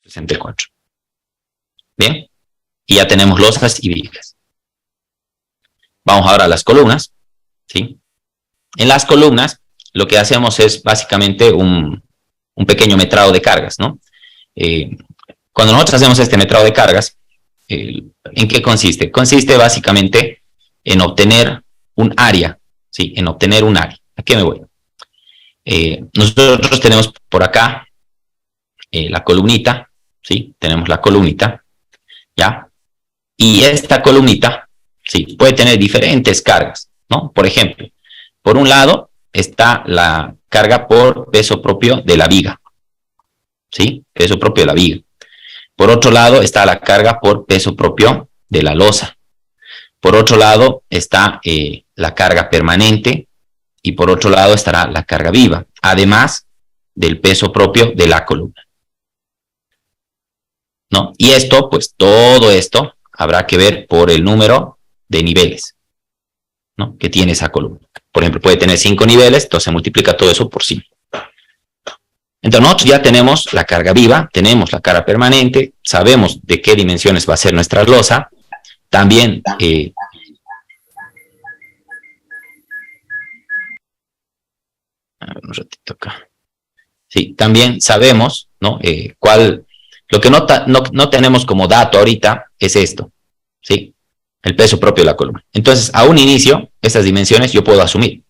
64. Bien, y ya tenemos losas y vigas. Vamos ahora a las columnas, ¿sí? En las columnas lo que hacemos es básicamente un pequeño metrado de cargas, ¿no? Cuando nosotros hacemos este metrado de cargas, ¿en qué consiste? Consiste básicamente en obtener un área, ¿sí? En obtener un área. ¿A qué me voy? Nosotros tenemos por acá la columnita, ¿sí? Tenemos la columnita, ¿ya? Y esta columnita, sí, puede tener diferentes cargas, ¿no? Por ejemplo, por un lado está la carga por peso propio de la viga, ¿sí? Peso propio de la viga. Por otro lado está la carga por peso propio de la losa. Por otro lado está la carga permanente y por otro lado estará la carga viva, además del peso propio de la columna, ¿no? Y esto, pues todo esto habrá que ver por el número de niveles, ¿no? Que tiene esa columna. Por ejemplo, puede tener 5 niveles, entonces se multiplica todo eso por 5. Entonces nosotros ya tenemos la carga viva, tenemos la carga permanente, sabemos de qué dimensiones va a ser nuestra losa, también a ver, un ratito acá. Sí, también sabemos, ¿no? Lo que no tenemos como dato ahorita es esto, ¿sí? El peso propio de la columna. Entonces, a un inicio, estas dimensiones yo puedo asumir,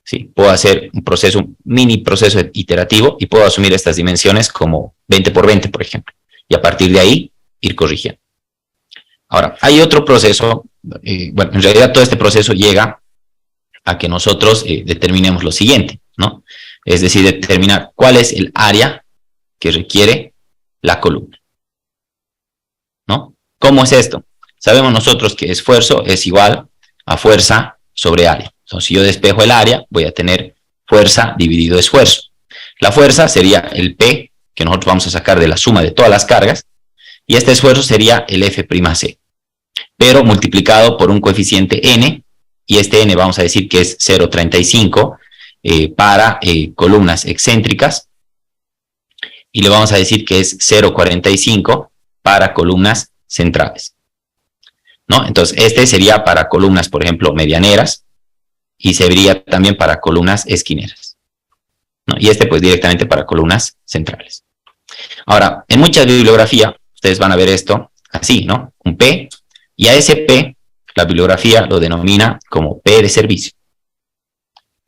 ¿sí? Puedo hacer un mini proceso iterativo y puedo asumir estas dimensiones como 20 por 20, por ejemplo. Y a partir de ahí, ir corrigiendo. Ahora, hay otro proceso, bueno, en realidad todo este proceso llega a que nosotros determinemos lo siguiente, ¿no? Es decir, determinar cuál es el área que requiere la columna, ¿no? ¿Cómo es esto? Sabemos nosotros que esfuerzo es igual a fuerza sobre área. Entonces, si yo despejo el área, voy a tener fuerza dividido esfuerzo. La fuerza sería el P, que nosotros vamos a sacar de la suma de todas las cargas, y este esfuerzo sería el F'C, pero multiplicado por un coeficiente N, y este N vamos a decir que es 0,35 para columnas excéntricas, y le vamos a decir que es 0,45 para columnas centrales, ¿no? Entonces, este sería para columnas, por ejemplo, medianeras, y sería también para columnas esquineras, ¿no? Y este, pues, directamente para columnas centrales. Ahora, en mucha bibliografía, ustedes van a ver esto así, ¿no? Un P, y a ese P, la bibliografía lo denomina como P de servicio.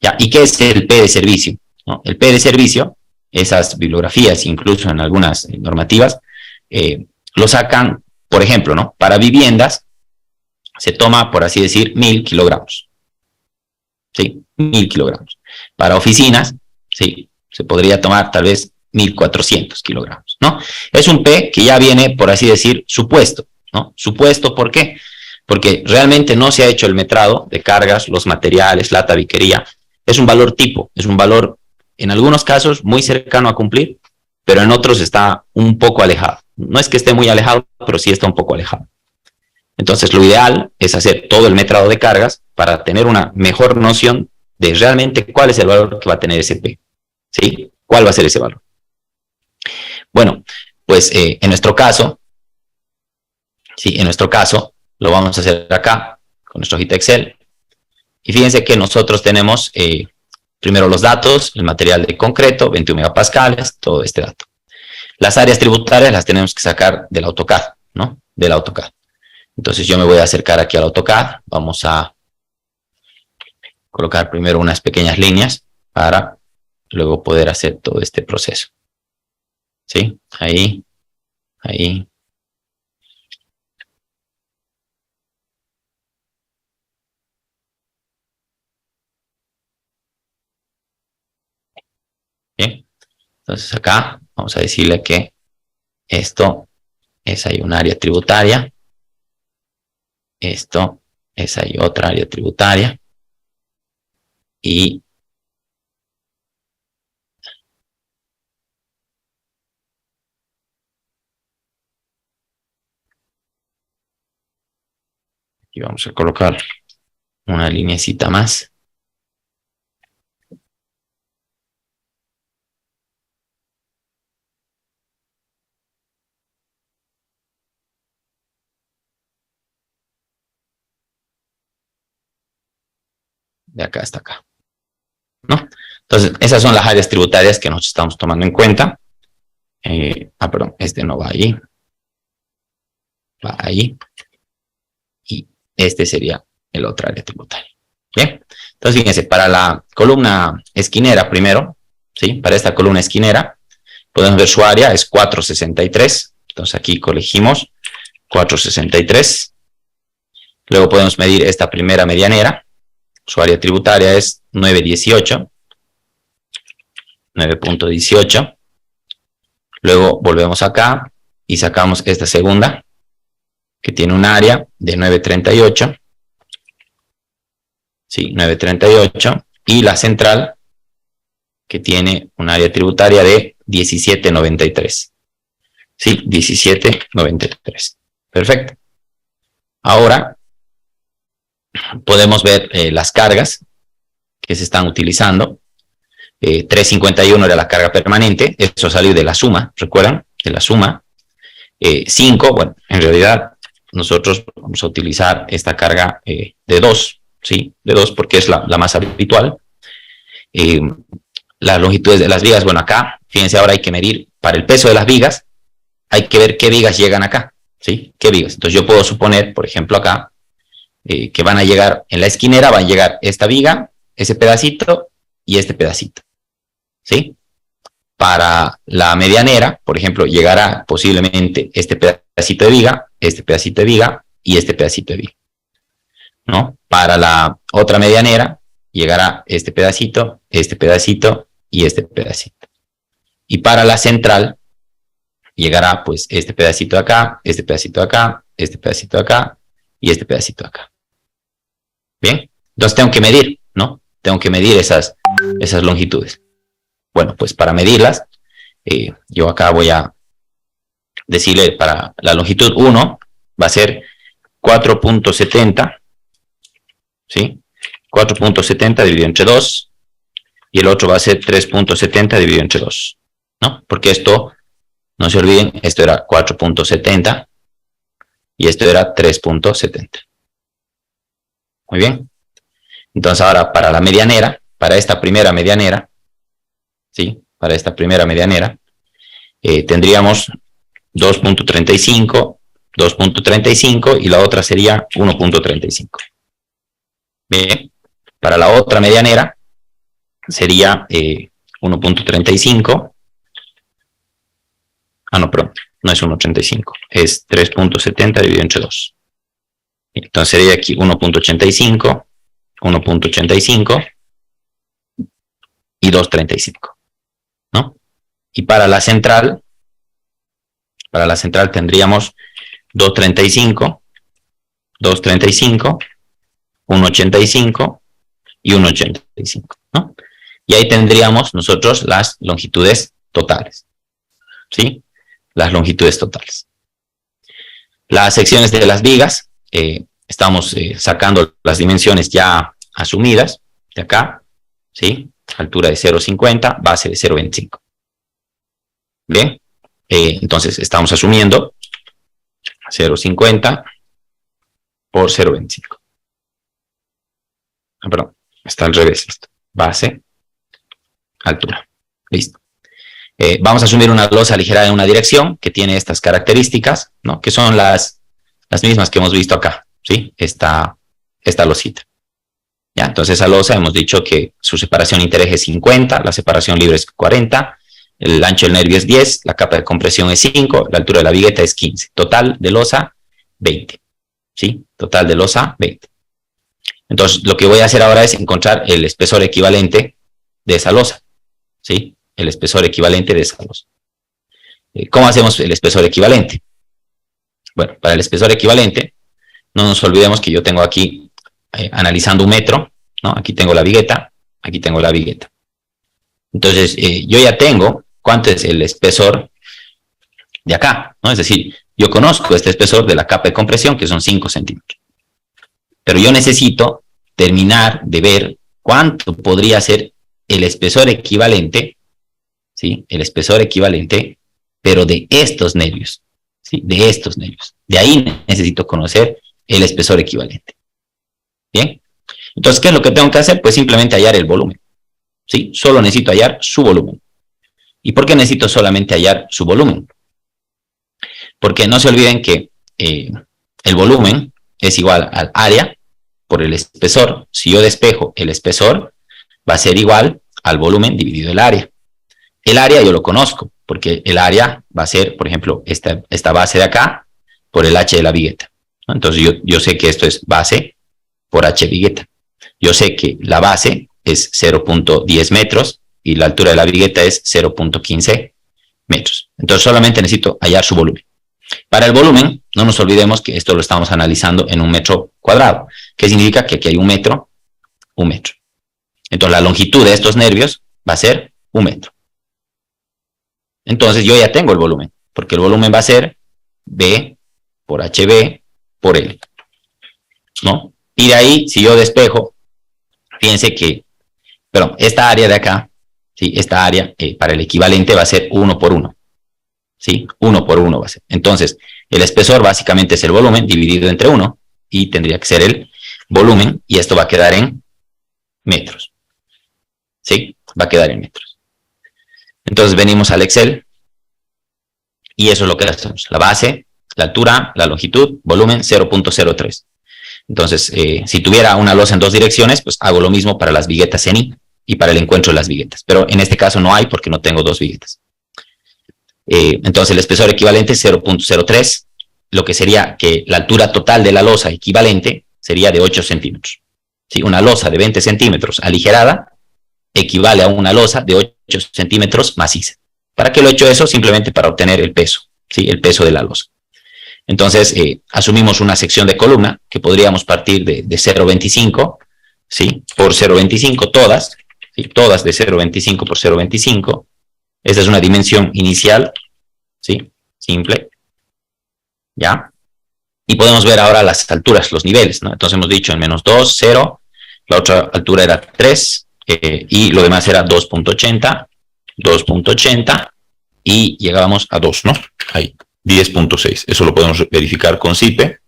¿Ya? ¿Y qué es el P de servicio? ¿No? El P de servicio, esas bibliografías, incluso en algunas normativas, lo sacan, por ejemplo, ¿no? Para viviendas se toma, por así decir, 1000 kilogramos. ¿Sí? 1000 kilogramos. Para oficinas, sí, se podría tomar tal vez 1400 kilogramos, ¿no? Es un P que ya viene, por así decir, supuesto, ¿no? Supuesto, ¿por qué? Porque realmente no se ha hecho el metrado de cargas, los materiales, la tabiquería. Es un valor tipo, es un valor, en algunos casos, muy cercano a cumplir, pero en otros está un poco alejado. No es que esté muy alejado, pero sí está un poco alejado. Entonces, lo ideal es hacer todo el metrado de cargas para tener una mejor noción de realmente cuál es el valor que va a tener ese P, ¿sí? ¿Cuál va a ser ese valor? Bueno, pues en nuestro caso, sí, en nuestro caso, lo vamos a hacer acá, con nuestra hojita Excel. Y fíjense que nosotros tenemos primero los datos, el material de concreto, 21 megapascales, todo este dato. Las áreas tributarias las tenemos que sacar del AutoCAD, ¿no? Del AutoCAD. Entonces yo me voy a acercar aquí al AutoCAD, vamos a colocar primero unas pequeñas líneas para luego poder hacer todo este proceso. ¿Sí? Ahí, ahí. Bien, entonces acá vamos a decirle que esto es ahí un área tributaria, esto es ahí otra área tributaria, y aquí vamos a colocar una lineecita más. de acá hasta acá, ¿no? Entonces, esas son las áreas tributarias que nosotros estamos tomando en cuenta. Perdón, este no va ahí. Va ahí. Y este sería el otro área tributaria. Bien. Entonces, fíjense, para la columna esquinera primero, ¿sí? Para esta columna esquinera, podemos ver su área es 463. Entonces, aquí corregimos 463. Luego podemos medir esta primera medianera. Su área tributaria es 918. 9.18. Luego volvemos acá y sacamos esta segunda, que tiene un área de 938. Sí, 938. Y la central, que tiene un área tributaria de 1793. Sí, 1793. Perfecto. Ahora podemos ver las cargas que se están utilizando. 351 era la carga permanente, eso salió de la suma, ¿recuerdan? De la suma. 5, bueno, en realidad nosotros vamos a utilizar esta carga de 2, ¿sí? De 2 porque es la más habitual. Las longitudes de las vigas, bueno, acá, fíjense, ahora hay que medir para el peso de las vigas, hay que ver qué vigas llegan acá, ¿sí? ¿Qué vigas? Entonces yo puedo suponer, por ejemplo, acá, que van a llegar, en la esquinera van a llegar esta viga, ese pedacito y este pedacito. ¿Sí? Para la medianera, por ejemplo, llegará posiblemente este pedacito de viga, este pedacito de viga y este pedacito de viga, ¿no? Para la otra medianera, llegará este pedacito y este pedacito. Y para la central, llegará pues este pedacito de acá, este pedacito de acá, este pedacito de acá y este pedacito de acá. Bien, entonces tengo que medir, ¿no? Tengo que medir esas longitudes. Bueno, pues para medirlas, yo acá voy a decirle para la longitud 1 va a ser 4.70, ¿sí? 4.70 dividido entre 2 y el otro va a ser 3.70 dividido entre 2, ¿no? Porque esto, no se olviden, esto era 4.70 y esto era 3.70. Muy bien. Entonces ahora para la medianera, para esta primera medianera, ¿sí? Para esta primera medianera, tendríamos 2.35, 2.35 y la otra sería 1.35. Bien, para la otra medianera sería 1.35. No, perdón, no es 1.35, es 3.70 dividido entre 2. Entonces sería aquí 1.85, 1.85 y 2.35. ¿No? Y para la central tendríamos 2.35, 2.35, 1.85 y 1.85, ¿no? Y ahí tendríamos nosotros las longitudes totales, ¿sí? Las longitudes totales. Las secciones de las vigas, estamos sacando las dimensiones ya asumidas, de acá, ¿sí? Altura de 0.50, base de 0.25. Bien, entonces estamos asumiendo 0.50 por 0.25. Perdón, está al revés esto. Base, altura. Listo. Vamos a asumir una losa aligerada en una dirección que tiene estas características, ¿no? Que son las mismas que hemos visto acá, ¿sí? Esta losita. Ya, entonces esa losa hemos dicho que su separación intereje es 50, la separación libre es 40, el ancho del nervio es 10, la capa de compresión es 5, la altura de la vigueta es 15. Total de losa, 20. ¿Sí? Total de losa, 20. Entonces, lo que voy a hacer ahora es encontrar el espesor equivalente de esa losa. ¿Sí? El espesor equivalente de esa losa. ¿Cómo hacemos el espesor equivalente? Bueno, para el espesor equivalente, no nos olvidemos que yo tengo aquí, analizando un metro, ¿no? Aquí tengo la vigueta, aquí tengo la vigueta. Entonces, yo ya tengo cuánto es el espesor de acá, ¿no? Es decir, yo conozco este espesor de la capa de compresión, que son 5 centímetros. Pero yo necesito terminar de ver cuánto podría ser el espesor equivalente, ¿sí? El espesor equivalente, pero de estos nervios, ¿sí? De estos nervios. De ahí necesito conocer el espesor equivalente. Bien. Entonces, ¿qué es lo que tengo que hacer? Pues simplemente hallar el volumen. ¿Sí? Solo necesito hallar su volumen. ¿Y por qué necesito solamente hallar su volumen? Porque no se olviden que el volumen es igual al área por el espesor. Si yo despejo el espesor, va a ser igual al volumen dividido el área. El área yo lo conozco, porque el área va a ser, por ejemplo, esta base de acá por el h de la vigueta, ¿no? Entonces yo sé que esto es base por h vigueta. Yo sé que la base es 0.10 metros y la altura de la vigueta es 0.15 metros. Entonces solamente necesito hallar su volumen. Para el volumen, no nos olvidemos que esto lo estamos analizando en un metro cuadrado, que significa que aquí hay un metro. Entonces la longitud de estos nervios va a ser 1 metro. Entonces yo ya tengo el volumen, porque el volumen va a ser B por HB por L, ¿no? Y de ahí, si yo despejo, fíjense que, perdón, esta área de acá, ¿sí? Esta área para el equivalente va a ser 1 por 1, ¿sí? 1 por 1 va a ser. Entonces, el espesor básicamente es el volumen dividido entre 1, y tendría que ser el volumen, y esto va a quedar en metros, ¿sí? Va a quedar en metros. Entonces venimos al Excel y eso es lo que hacemos. La base, la altura, la longitud, volumen 0.03. Entonces, si tuviera una losa en dos direcciones, pues hago lo mismo para las viguetas en I y para el encuentro de las viguetas. Pero en este caso no hay porque no tengo dos viguetas. Entonces el espesor equivalente es 0.03, lo que sería que la altura total de la losa equivalente sería de 8 centímetros. ¿Sí? Una losa de 20 centímetros aligerada equivale a una losa de 8 centímetros maciza. ¿Para qué lo he hecho eso? Simplemente para obtener el peso, ¿sí? El peso de la losa. Entonces, asumimos una sección de columna que podríamos partir de 0.25, ¿sí? Por 0.25 todas, ¿sí? Todas de 0.25 por 0.25. Esta es una dimensión inicial, ¿sí? Simple. ¿Ya? Y podemos ver ahora las alturas, los niveles, ¿no? Entonces hemos dicho en menos 2, 0, la otra altura era 3, y lo demás era 2.80, 2.80, y llegábamos a 2, ¿no? Ahí, 10.6. Eso lo podemos verificar con CIPE,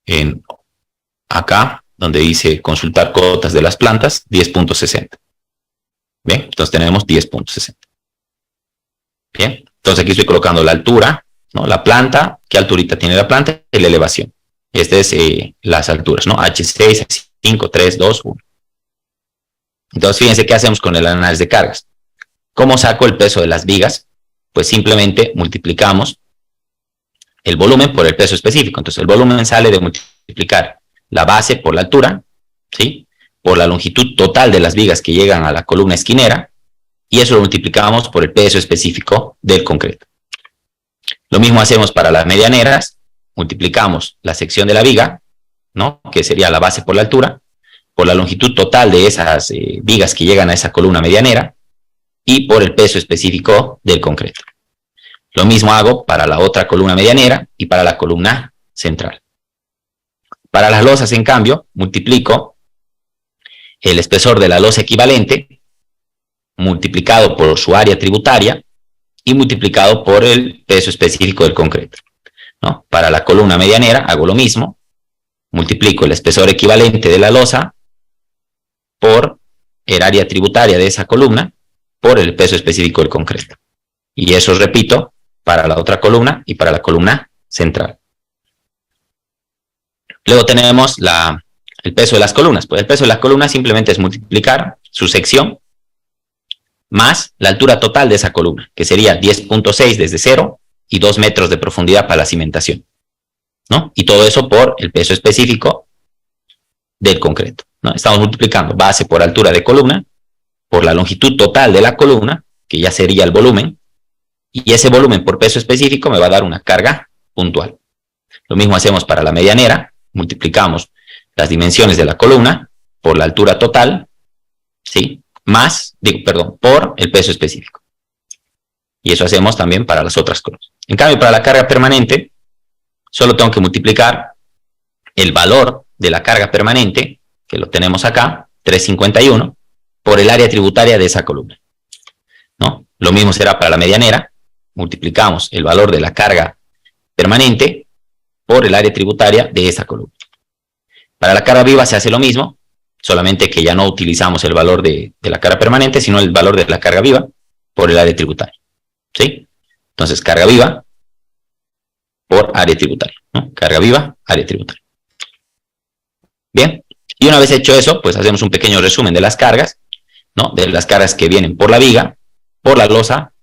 en acá, donde dice consultar cotas de las plantas, 10.60. ¿Bien? Entonces tenemos 10.60. Bien, entonces aquí estoy colocando la altura, ¿no? La planta, qué alturita tiene la planta y la elevación. Estas es las alturas, ¿no? H6, H5, 3, 2, 1. Entonces fíjense qué hacemos con el análisis de cargas. ¿Cómo saco el peso de las vigas? Pues simplemente multiplicamos el volumen por el peso específico. Entonces el volumen sale de multiplicar la base por la altura, ¿sí? Por la longitud total de las vigas que llegan a la columna esquinera, y eso lo multiplicamos por el peso específico del concreto. Lo mismo hacemos para las medianeras, multiplicamos la sección de la viga, ¿no? Que sería la base por la altura, por la longitud total de esas vigas que llegan a esa columna medianera, y por el peso específico del concreto. Lo mismo hago para la otra columna medianera y para la columna central. Para las losas, en cambio, multiplico el espesor de la losa equivalente, multiplicado por su área tributaria, y multiplicado por el peso específico del concreto, ¿no? Para la columna medianera hago lo mismo, multiplico el espesor equivalente de la losa por el área tributaria de esa columna, por el peso específico del concreto. Y eso repito para la otra columna y para la columna central. Luego tenemos el peso de las columnas. Pues el peso de las columnas simplemente es multiplicar su sección más la altura total de esa columna, que sería 10.6 desde 0 y 2 metros de profundidad para la cimentación, ¿no? Y todo eso por el peso específico del concreto, ¿no? Estamos multiplicando base por altura de columna, por la longitud total de la columna, que ya sería el volumen, y ese volumen por peso específico me va a dar una carga puntual. Lo mismo hacemos para la medianera, multiplicamos las dimensiones de la columna por la altura total, ¿sí? Por el peso específico. Y eso hacemos también para las otras columnas. En cambio, para la carga permanente, solo tengo que multiplicar el valor de la carga permanente, que lo tenemos acá, 351, por el área tributaria de esa columna, ¿no? Lo mismo será para la medianera, multiplicamos el valor de la carga permanente por el área tributaria de esa columna. Para la carga viva se hace lo mismo, solamente que ya no utilizamos el valor de la carga permanente, sino el valor de la carga viva por el área tributaria. ¿Sí? Entonces, carga viva por área tributaria, ¿no? Carga viva, área tributaria. Bien, y una vez hecho eso, pues hacemos un pequeño resumen de las cargas, ¿no? De las cargas que vienen por la viga, por la losa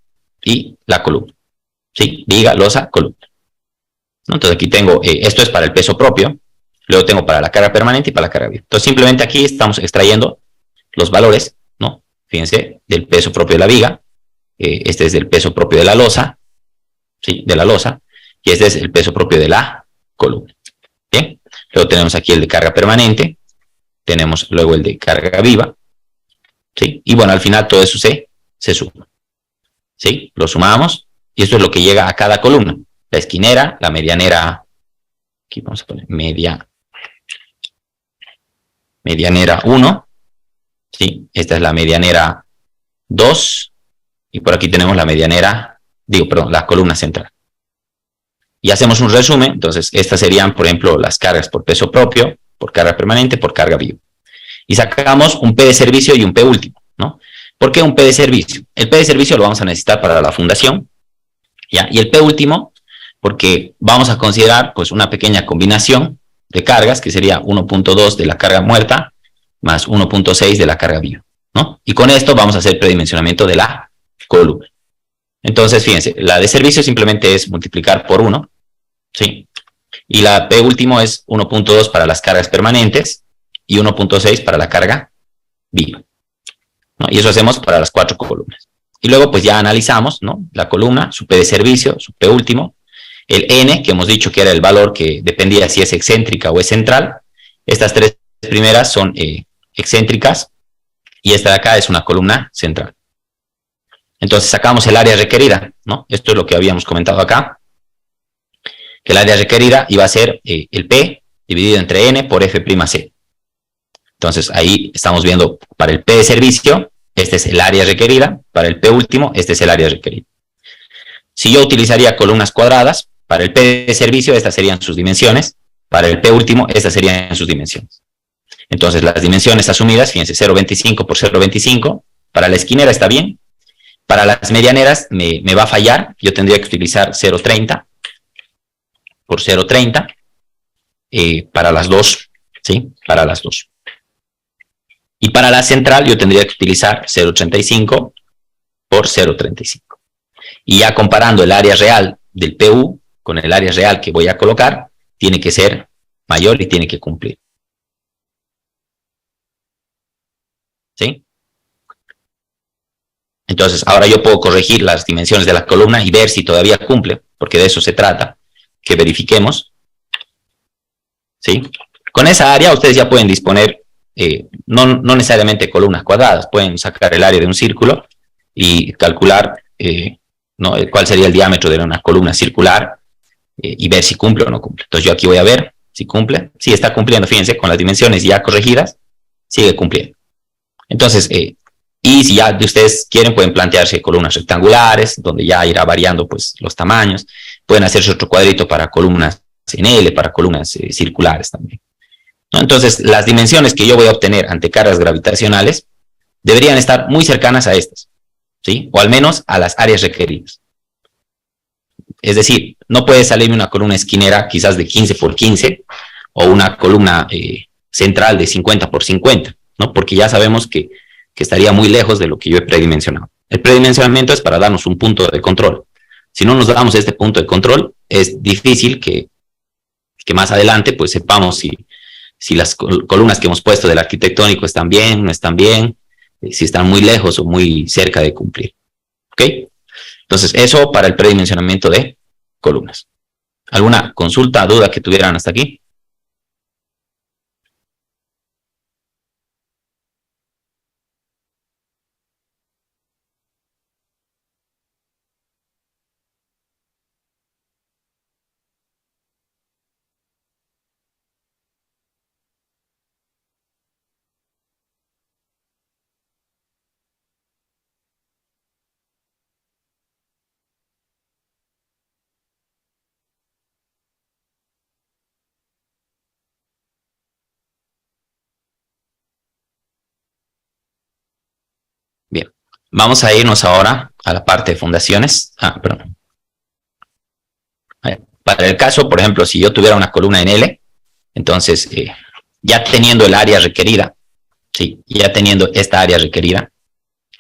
y la columna. ¿Sí? Viga, losa, columna. ¿No? Entonces aquí tengo, esto es para el peso propio, luego tengo para la carga permanente y para la carga viva. Entonces simplemente aquí estamos extrayendo los valores, ¿no? Fíjense, del peso propio de la viga, este es del peso propio de la losa, ¿sí? De la losa, y este es el peso propio de la columna. Bien, luego tenemos aquí el de carga permanente, tenemos luego el de carga viva, ¿sí? Y bueno, al final todo eso se suma, ¿sí? Lo sumamos y esto es lo que llega a cada columna. La esquinera, la medianera, aquí vamos a poner medianera 1, ¿sí? Esta es la medianera 2 y por aquí tenemos la medianera, la columna central. Y hacemos un resumen, entonces estas serían, por ejemplo, las cargas por peso propio, por carga permanente, por carga viva. Y sacamos un P de servicio y un P último, ¿no? ¿Por qué un P de servicio? El P de servicio lo vamos a necesitar para la fundación, ¿ya? Y el P último, porque vamos a considerar pues una pequeña combinación de cargas, que sería 1.2 de la carga muerta más 1.6 de la carga viva, ¿no? Y con esto vamos a hacer predimensionamiento de la columna. Entonces, fíjense, la de servicio simplemente es multiplicar por 1, ¿sí? Y la P último es 1.2 para las cargas permanentes y 1.6 para la carga viva, ¿no? Y eso hacemos para las 4 columnas. Y luego pues ya analizamos, ¿no? La columna, su P de servicio, su P último, el N, que hemos dicho que era el valor que dependía si es excéntrica o es central. Estas tres primeras son excéntricas y esta de acá es una columna central. Entonces sacamos el área requerida, ¿no? Esto es lo que habíamos comentado acá, que el área requerida iba a ser el P dividido entre N por F'(C). Entonces ahí estamos viendo para el P de servicio, este es el área requerida, para el P último, este es el área requerida. Si yo utilizaría columnas cuadradas, para el P de servicio estas serían sus dimensiones, para el P último estas serían sus dimensiones. Entonces las dimensiones asumidas, fíjense, 0.25 por 0.25, para la esquinera está bien, para las medianeras me va a fallar, yo tendría que utilizar 0.30 por 0.30 para las dos, ¿sí? Para las dos. Y para la central yo tendría que utilizar 0.35 por 0.35. Y ya comparando el área real del PU con el área real que voy a colocar, tiene que ser mayor y tiene que cumplir. ¿Sí? Entonces, ahora yo puedo corregir las dimensiones de la columna y ver si todavía cumple, porque de eso se trata, que verifiquemos. ¿Sí? Con esa área ustedes ya pueden disponer, no necesariamente columnas cuadradas, pueden sacar el área de un círculo y calcular ¿no? cuál sería el diámetro de una columna circular y ver si cumple o no cumple. Entonces yo aquí voy a ver si cumple. Si está cumpliendo, fíjense, con las dimensiones ya corregidas, sigue cumpliendo. Entonces, y si ya de ustedes quieren, pueden plantearse columnas rectangulares, donde ya irá variando pues los tamaños. Pueden hacerse otro cuadrito para columnas en L, para columnas circulares también, ¿no? Entonces, las dimensiones que yo voy a obtener ante cargas gravitacionales deberían estar muy cercanas a estas, ¿sí? O al menos a las áreas requeridas. Es decir, no puede salirme una columna esquinera quizás de 15 por 15 o una columna central de 50 por 50, ¿no? Porque ya sabemos que estaría muy lejos de lo que yo he predimensionado. El predimensionamiento es para darnos un punto de control. Si no nos damos este punto de control, es difícil que más adelante pues sepamos si las columnas que hemos puesto del arquitectónico están bien, no están bien, si están muy lejos o muy cerca de cumplir. ¿Ok? Entonces, eso para el predimensionamiento de columnas. ¿Alguna consulta, duda que tuvieran hasta aquí? Vamos a irnos ahora a la parte de fundaciones. Perdón. Para el caso, por ejemplo, si yo tuviera una columna en L, entonces ya teniendo el área requerida, sí, ya teniendo esta área requerida,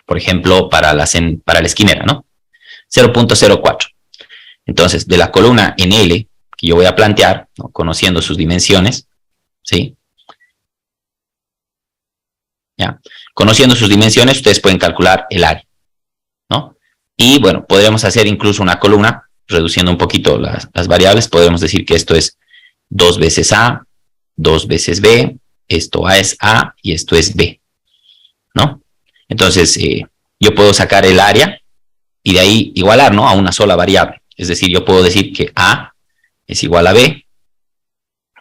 por ejemplo, para la esquinera, ¿no? 0.04. Entonces, de la columna en L que yo voy a plantear, ¿no? Conociendo sus dimensiones, ¿sí? ¿Ya? Conociendo sus dimensiones, ustedes pueden calcular el área, ¿no? Y bueno, podríamos hacer incluso una columna, reduciendo un poquito las variables, podemos decir que esto es 2 veces A, 2 veces B, esto A es A y esto es B, ¿no? Entonces, yo puedo sacar el área y de ahí igualar, ¿no? A una sola variable. Es decir, yo puedo decir que A es igual a B,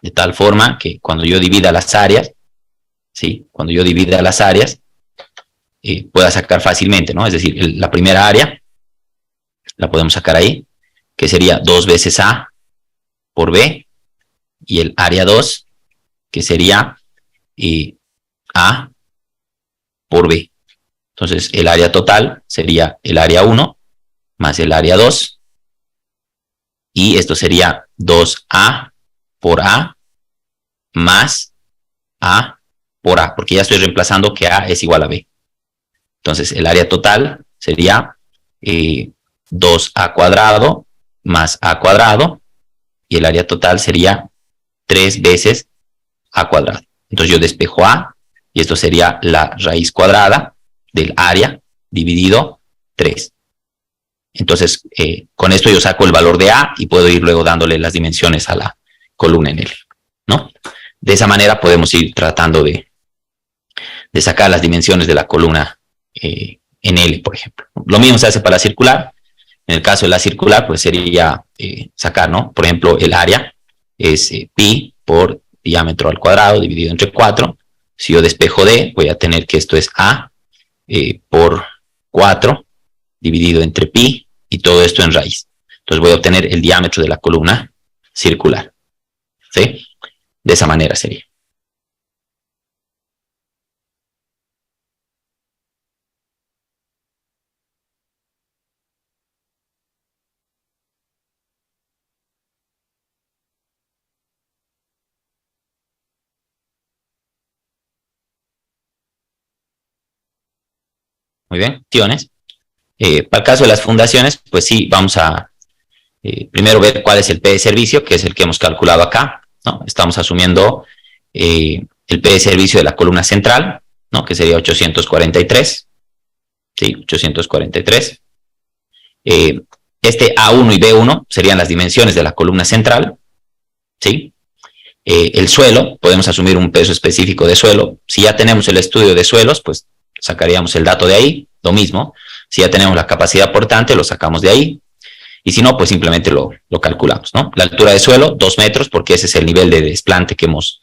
de tal forma que cuando yo divida las áreas, ¿sí? Cuando yo divida las áreas, pueda sacar fácilmente, ¿no? Es decir, la primera área la podemos sacar ahí, que sería 2 veces A por B, y el área 2, que sería A por B. Entonces, el área total sería el área 1 más el área 2, y esto sería 2A por A más A por A, porque ya estoy reemplazando que A es igual a B. Entonces, el área total sería 2A cuadrado más A cuadrado, y el área total sería 3 veces A cuadrado. Entonces yo despejo A, y esto sería la raíz cuadrada del área dividido 3. Entonces, con esto yo saco el valor de A y puedo ir luego dándole las dimensiones a la columna en L, ¿no? De esa manera podemos ir tratando de sacar las dimensiones de la columna en L, por ejemplo. Lo mismo se hace para la circular. En el caso de la circular, pues sería sacar, ¿no? Por ejemplo, el área es pi por diámetro al cuadrado dividido entre 4. Si yo despejo D, voy a tener que esto es A por 4 dividido entre pi, y todo esto en raíz. Entonces voy a obtener el diámetro de la columna circular, ¿sí? De esa manera sería. Muy bien, ¿tienes? Para el caso de las fundaciones, pues sí, vamos a primero ver cuál es el P de servicio, que es el que hemos calculado acá, ¿no? Estamos asumiendo el P de servicio de la columna central, ¿no? Que sería 843, ¿sí? 843. Este A1 y B1 serían las dimensiones de la columna central, ¿sí? El suelo, podemos asumir un peso específico de suelo. Si ya tenemos el estudio de suelos, pues sacaríamos el dato de ahí, lo mismo. Si ya tenemos la capacidad portante, lo sacamos de ahí. Y si no, pues simplemente lo calculamos, ¿no? La altura de suelo, 2 metros, porque ese es el nivel de desplante que hemos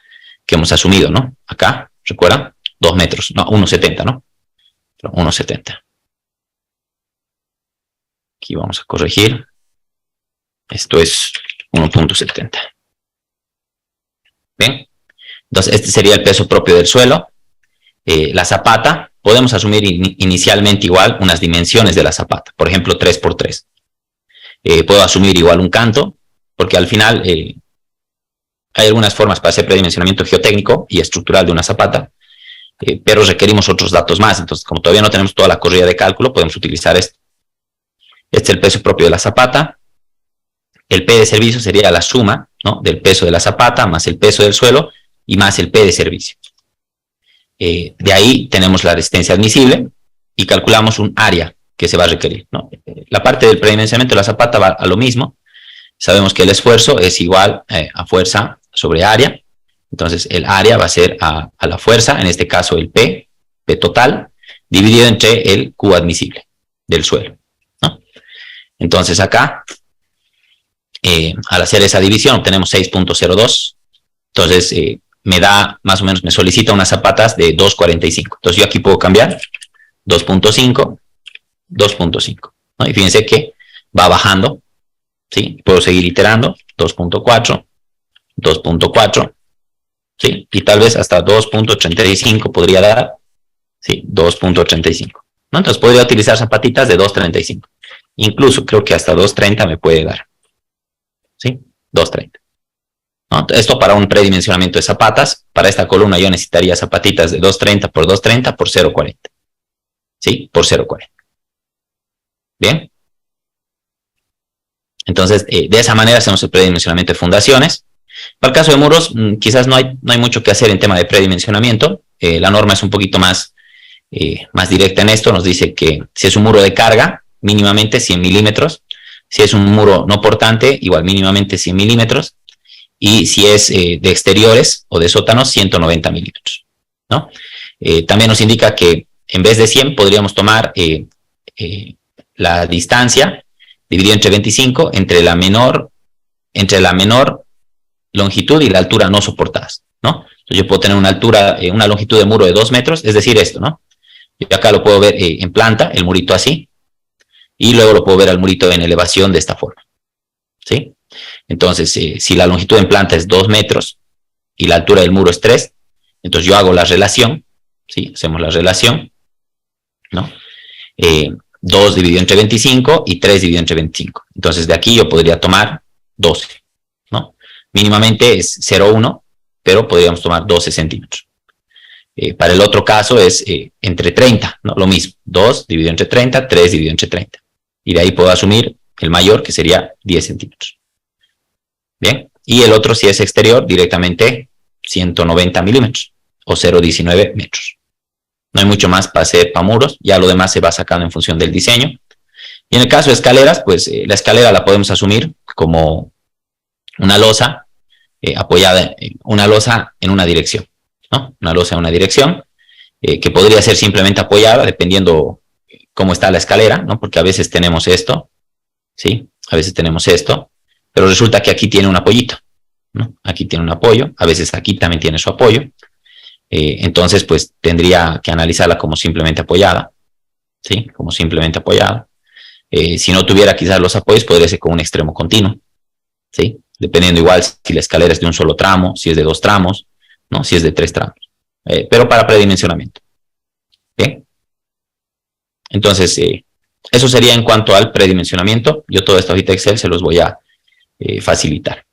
asumido, ¿no? Acá, ¿recuerda? 2 metros, no, 1,70, ¿no? 1,70. Aquí vamos a corregir. Esto es 1,70. Bien. Entonces, este sería el peso propio del suelo. La zapata, podemos asumir inicialmente igual unas dimensiones de la zapata. Por ejemplo, 3 por 3. Puedo asumir igual un canto, porque al final hay algunas formas para hacer predimensionamiento geotécnico y estructural de una zapata, pero requerimos otros datos más. Entonces, como todavía no tenemos toda la corrida de cálculo, podemos utilizar esto. Este es el peso propio de la zapata. El P de servicio sería la suma, ¿no? Del peso de la zapata más el peso del suelo y más el P de servicio. De ahí tenemos la resistencia admisible y calculamos un área que se va a requerir, ¿no? La parte del predimensionamiento de la zapata va a lo mismo. Sabemos que el esfuerzo es igual a fuerza sobre área. Entonces el área va a ser a la fuerza, en este caso el P total, dividido entre el Q admisible del suelo, ¿no? Entonces acá, al hacer esa división, obtenemos 6.02. Entonces me da, más o menos, me solicita unas zapatas de 2.45. Entonces yo aquí puedo cambiar 2.5, 2.5, ¿no? Y fíjense que va bajando, ¿sí? Puedo seguir iterando, 2.4, 2.4, ¿sí? Y tal vez hasta 2.35 podría dar, ¿sí? 2.35. ¿no? Entonces podría utilizar zapatitas de 2.35. Incluso creo que hasta 2.30 me puede dar. ¿Sí? 2.30. ¿No? Esto para un predimensionamiento de zapatas. Para esta columna yo necesitaría zapatitas de 2.30 por 2.30 por 0.40. ¿Sí? Por 0.40. Bien. Entonces, de esa manera hacemos el predimensionamiento de fundaciones. Para el caso de muros, quizás no hay mucho que hacer en tema de predimensionamiento. La norma es un poquito más directa en esto. Nos dice que si es un muro de carga, mínimamente 100 milímetros. Si es un muro no portante, igual mínimamente 100 milímetros. Y si es de exteriores o de sótanos, 190 milímetros, ¿no? También nos indica que en vez de 100 podríamos tomar la distancia dividido entre 25 entre la menor longitud y la altura no soportadas, ¿no? Entonces yo puedo tener una altura, una longitud de muro de 2 metros, es decir, esto, ¿no? Yo acá lo puedo ver en planta, el murito así, y luego lo puedo ver al murito en elevación de esta forma, ¿sí? Entonces, si la longitud en planta es 2 metros y la altura del muro es 3, entonces yo hago la relación, ¿sí? Hacemos la relación, ¿no? 2 dividido entre 25 y 3 dividido entre 25. Entonces, de aquí yo podría tomar 12, ¿no? Mínimamente es 0,1, pero podríamos tomar 12 centímetros. Para el otro caso es entre 30, ¿no? Lo mismo, 2 dividido entre 30, 3 dividido entre 30. Y de ahí puedo asumir el mayor, que sería 10 centímetros. Bien, y el otro, si es exterior, directamente 190 milímetros o 0,19 metros. No hay mucho más para hacer para muros, ya lo demás se va sacando en función del diseño. Y en el caso de escaleras, pues la escalera la podemos asumir como una losa apoyada, una losa en una dirección, ¿no? Una losa en una dirección que podría ser simplemente apoyada dependiendo cómo está la escalera, ¿no? Porque a veces tenemos esto, ¿sí? A veces tenemos esto, pero resulta que aquí tiene un apoyito, ¿no? Aquí tiene un apoyo, a veces aquí también tiene su apoyo. Entonces, pues tendría que analizarla como simplemente apoyada, ¿sí? Como simplemente apoyada. Si no tuviera quizás los apoyos, podría ser con un extremo continuo, ¿sí? Dependiendo igual si la escalera es de un solo tramo, si es de 2 tramos, ¿no? Si es de 3 tramos. Pero para predimensionamiento. ¿Bien? Entonces, eso sería en cuanto al predimensionamiento. Yo toda esta hojita Excel se los voy a facilitar.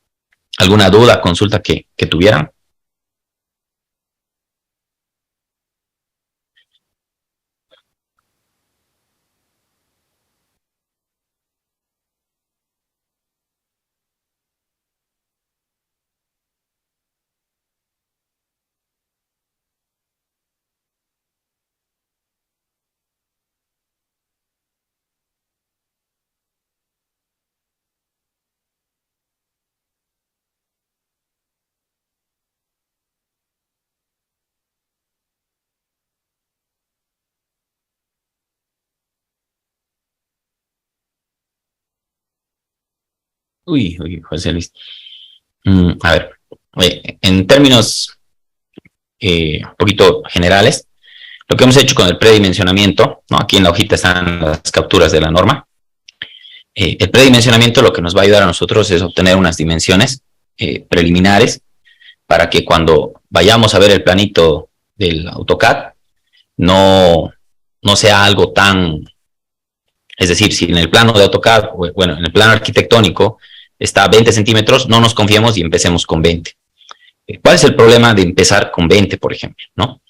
¿Alguna duda, consulta que tuvieran? Uy, José Luis. A ver, en términos un poquito generales, lo que hemos hecho con el predimensionamiento, ¿no? Aquí en la hojita están las capturas de la norma. El predimensionamiento lo que nos va a ayudar a nosotros es obtener unas dimensiones preliminares para que cuando vayamos a ver el planito del AutoCAD no sea algo tan... Es decir, si en el plano de AutoCAD, bueno, en el plano arquitectónico está a 20 centímetros, no nos confiemos y empecemos con 20. ¿Cuál es el problema de empezar con 20, por ejemplo, ¿no?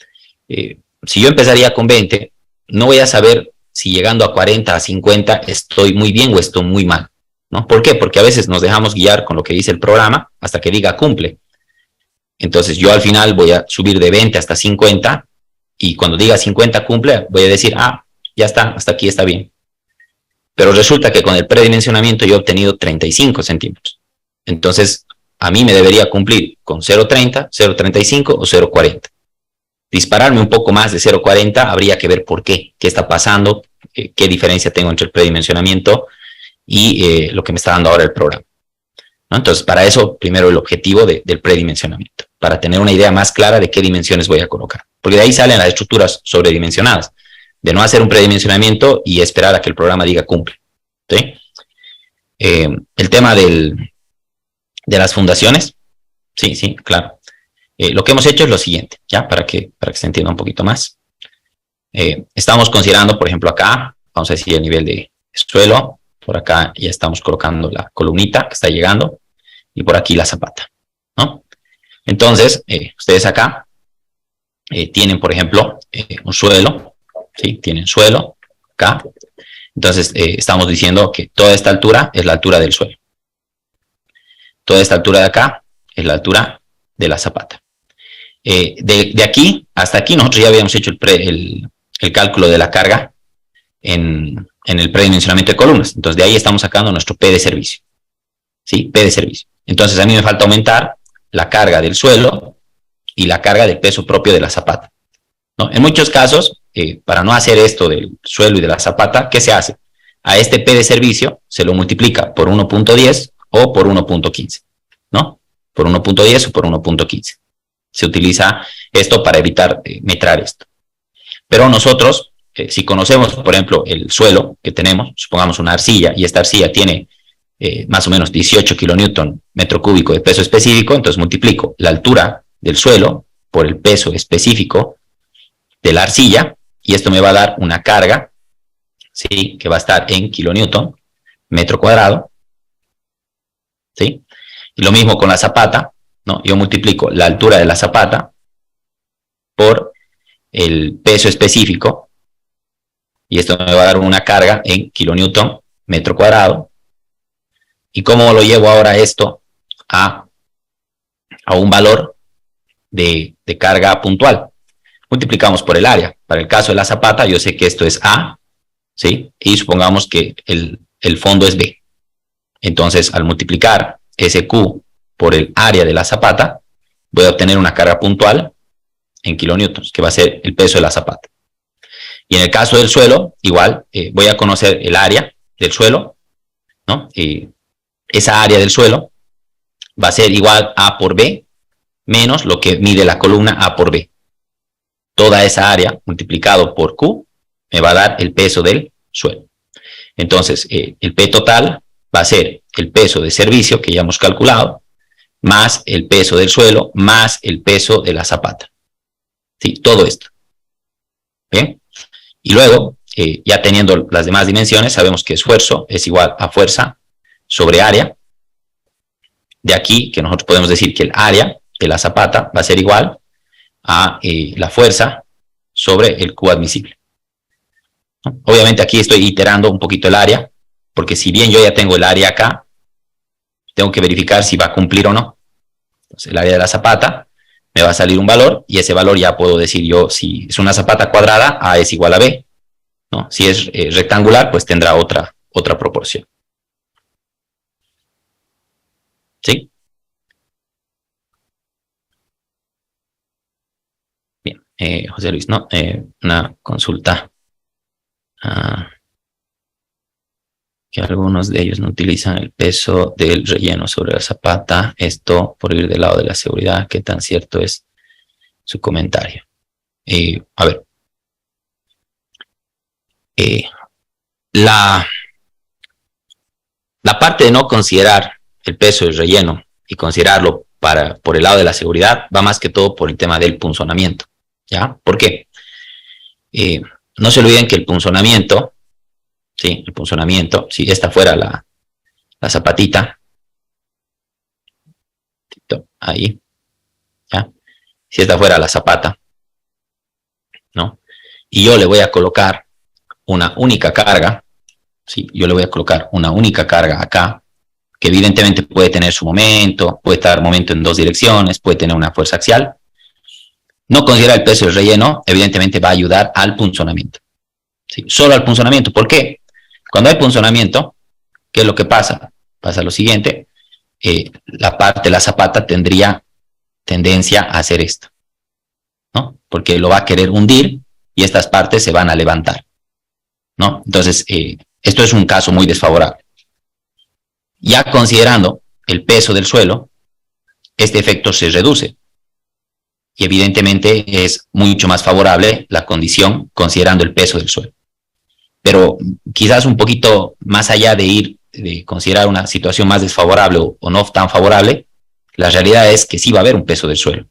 Si yo empezaría con 20, no voy a saber si llegando a 40, a 50, estoy muy bien o estoy muy mal, ¿no? ¿Por qué? Porque a veces nos dejamos guiar con lo que dice el programa hasta que diga cumple. Entonces yo al final voy a subir de 20 hasta 50 y cuando diga 50 cumple, voy a decir, ya está, hasta aquí está bien. Pero resulta que con el predimensionamiento yo he obtenido 35 centímetros. Entonces, a mí me debería cumplir con 0,30, 0,35 o 0,40. Dispararme un poco más de 0,40 habría que ver por qué está pasando, qué diferencia tengo entre el predimensionamiento y lo que me está dando ahora el programa, ¿no? Entonces, para eso, primero el objetivo del predimensionamiento, para tener una idea más clara de qué dimensiones voy a colocar. Porque de ahí salen las estructuras sobredimensionadas, de no hacer un predimensionamiento y esperar a que el programa diga cumple, ¿sí? El tema de las fundaciones, sí, claro. Lo que hemos hecho es lo siguiente, ya para que se entienda un poquito más. Estamos considerando, por ejemplo, acá, vamos a decir el nivel de suelo, por acá ya estamos colocando la columnita que está llegando, y por aquí la zapata, ¿no? Entonces, ustedes acá tienen, por ejemplo, un suelo, ¿sí? Tienen suelo acá. Entonces, estamos diciendo que toda esta altura es la altura del suelo. Toda esta altura de acá es la altura de la zapata. De aquí hasta aquí nosotros ya habíamos hecho el cálculo de la carga en el predimensionamiento de columnas. Entonces, de ahí estamos sacando nuestro P de servicio. ¿Sí? P de servicio. Entonces, a mí me falta aumentar la carga del suelo y la carga del peso propio de la zapata, ¿no? En muchos casos, para no hacer esto del suelo y de la zapata, ¿qué se hace? A este P de servicio se lo multiplica por 1.10 o por 1.15, ¿no? Por 1.10 o por 1.15. Se utiliza esto para evitar metrar esto. Pero nosotros, si conocemos, por ejemplo, el suelo que tenemos, supongamos una arcilla, y esta arcilla tiene más o menos 18 kilonewton metro cúbico de peso específico, entonces multiplico la altura del suelo por el peso específico de la arcilla, y esto me va a dar una carga, ¿sí? Que va a estar en kilonewton metro cuadrado, ¿sí? Y lo mismo con la zapata, ¿no? Yo multiplico la altura de la zapata por el peso específico, y esto me va a dar una carga en kilonewton metro cuadrado. ¿Y cómo lo llevo ahora esto a un valor de carga puntual? Multiplicamos por el área. Para el caso de la zapata, yo sé que esto es A, ¿sí? Y supongamos que el fondo es B. Entonces, al multiplicar ese Q por el área de la zapata, voy a obtener una carga puntual en kilonewtons, que va a ser el peso de la zapata. Y en el caso del suelo, igual, voy a conocer el área del suelo, ¿no? Esa área del suelo va a ser igual a por B menos lo que mide la columna A por B. Toda esa área multiplicado por Q me va a dar el peso del suelo. Entonces, el P total va a ser el peso de servicio que ya hemos calculado, más el peso del suelo, más el peso de la zapata. ¿Sí? Todo esto. ¿Bien? Y luego, ya teniendo las demás dimensiones, sabemos que esfuerzo es igual a fuerza sobre área. De aquí que nosotros podemos decir que el área de la zapata va a ser igual a la fuerza sobre el Q admisible, ¿no? Obviamente aquí estoy iterando un poquito el área, porque si bien yo ya tengo el área acá, tengo que verificar si va a cumplir o no. Entonces el área de la zapata me va a salir un valor, y ese valor ya puedo decir yo, si es una zapata cuadrada, A es igual a B, ¿no? Si es rectangular, pues tendrá otra proporción. ¿Sí? Bien, José Luis, ¿no? Una consulta. Que algunos de ellos no utilizan el peso del relleno sobre la zapata, esto por ir del lado de la seguridad. ¿Qué tan cierto es su comentario? A ver, la parte de no considerar el peso del relleno y considerarlo por el lado de la seguridad va más que todo por el tema del punzonamiento, ¿ya? ¿Por qué? No se olviden que el punzonamiento, ¿sí? El punzonamiento, si esta fuera la zapatita, ahí, ¿ya? Si esta fuera la zapata, ¿no? Y yo le voy a colocar una única carga, ¿sí? Yo le voy a colocar una única carga acá, que evidentemente puede tener su momento, puede estar momento en dos direcciones, puede tener una fuerza axial. No considera el peso del relleno, evidentemente va a ayudar al punzonamiento, ¿sí? Solo al punzonamiento. ¿Por qué? Cuando hay punzonamiento, ¿qué es lo que pasa? Pasa lo siguiente, la parte de la zapata tendría tendencia a hacer esto, ¿no? Porque lo va a querer hundir y estas partes se van a levantar, ¿no? Entonces, esto es un caso muy desfavorable. Ya considerando el peso del suelo, este efecto se reduce. Y evidentemente es mucho más favorable la condición considerando el peso del suelo. Pero quizás un poquito más allá de considerar una situación más desfavorable o no tan favorable, la realidad es que sí va a haber un peso del suelo.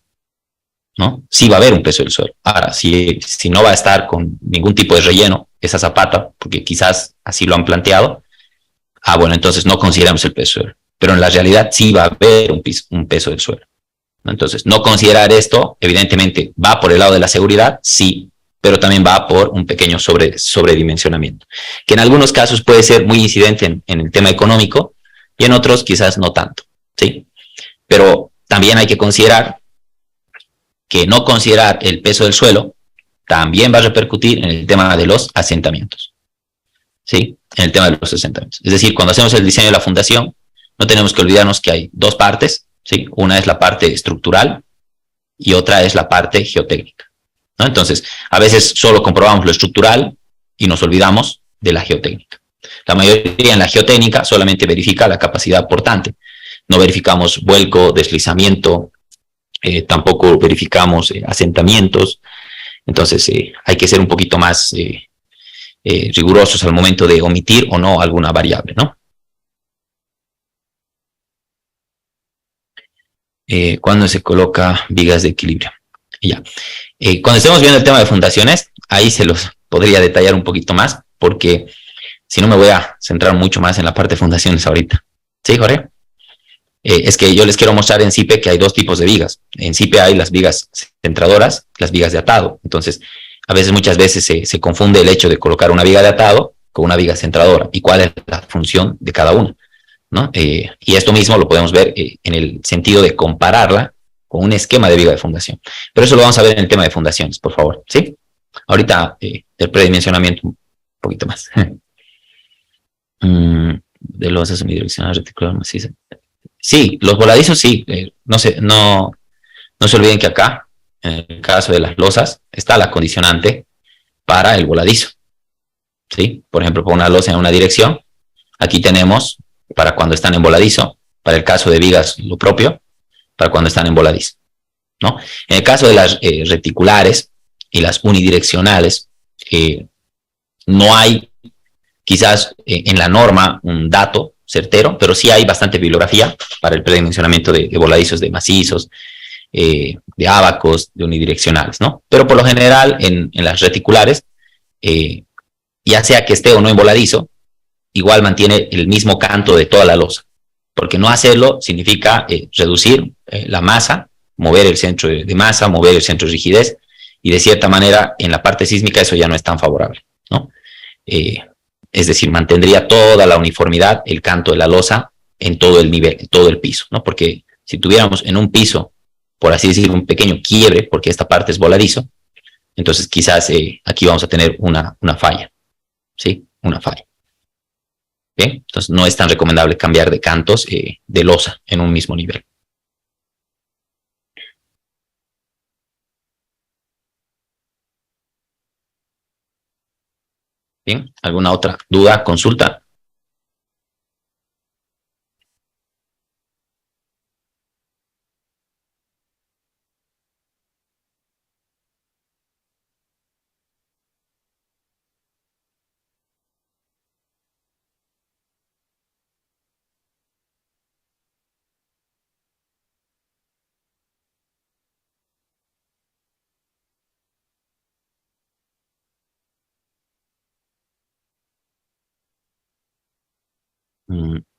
¿no? Sí va a haber un peso del suelo. Ahora, si no va a estar con ningún tipo de relleno, esa zapata, porque quizás así lo han planteado, bueno, entonces no consideramos el peso del suelo. Pero en la realidad sí va a haber un peso del suelo, ¿no? Entonces, no considerar esto, evidentemente, va por el lado de la seguridad, sí, pero también va por un pequeño sobredimensionamiento, que en algunos casos puede ser muy incidente en el tema económico y en otros quizás no tanto, ¿sí? Pero también hay que considerar que no considerar el peso del suelo también va a repercutir en el tema de los asentamientos, ¿sí? En el tema de los asentamientos. Es decir, cuando hacemos el diseño de la fundación, no tenemos que olvidarnos que hay dos partes, ¿sí? Una es la parte estructural y otra es la parte geotécnica, ¿no? Entonces, a veces solo comprobamos lo estructural y nos olvidamos de la geotécnica. La mayoría en la geotécnica solamente verifica la capacidad portante. No verificamos vuelco, deslizamiento, tampoco verificamos asentamientos. Entonces, hay que ser un poquito más rigurosos al momento de omitir o no alguna variable, ¿no? Cuando se coloca vigas de equilibrio. Ya. Cuando estemos viendo el tema de fundaciones, ahí se los podría detallar un poquito más, porque si no me voy a centrar mucho más en la parte de fundaciones ahorita. ¿Sí, Jorge? Es que yo les quiero mostrar en CIPE que hay dos tipos de vigas. En CIPE hay las vigas centradoras, las vigas de atado. Entonces, muchas veces se confunde el hecho de colocar una viga de atado con una viga centradora y cuál es la función de cada una, ¿no? Y esto mismo lo podemos ver en el sentido de compararla con un esquema de viga de fundación. Pero eso lo vamos a ver en el tema de fundaciones, por favor, ¿sí? Ahorita del predimensionamiento un poquito más. De losas unidireccionales reticulares macizas. Sí, los voladizos sí. No se olviden que acá, en el caso de las losas, está la condicionante para el voladizo, ¿sí? Por ejemplo, con una losa en una dirección, aquí tenemos para cuando están en voladizo, para el caso de vigas lo propio, para cuando están en voladizo, ¿no? En el caso de las reticulares y las unidireccionales, no hay quizás en la norma un dato certero, pero sí hay bastante bibliografía para el predimensionamiento de voladizos, de macizos, de ábacos, de unidireccionales, ¿no? Pero por lo general en las reticulares, ya sea que esté o no en voladizo, igual mantiene el mismo canto de toda la losa, porque no hacerlo significa reducir la masa, mover el centro de masa, mover el centro de rigidez, y de cierta manera en la parte sísmica eso ya no es tan favorable, ¿no? Es decir, mantendría toda la uniformidad, el canto de la losa en todo el nivel, en todo el piso, ¿no? Porque si tuviéramos en un piso, por así decir, un pequeño quiebre, porque esta parte es voladizo, entonces quizás aquí vamos a tener una falla, ¿sí? Una falla. ¿Bien? Entonces no es tan recomendable cambiar de cantos de losa en un mismo nivel. Bien, ¿alguna otra duda, consulta?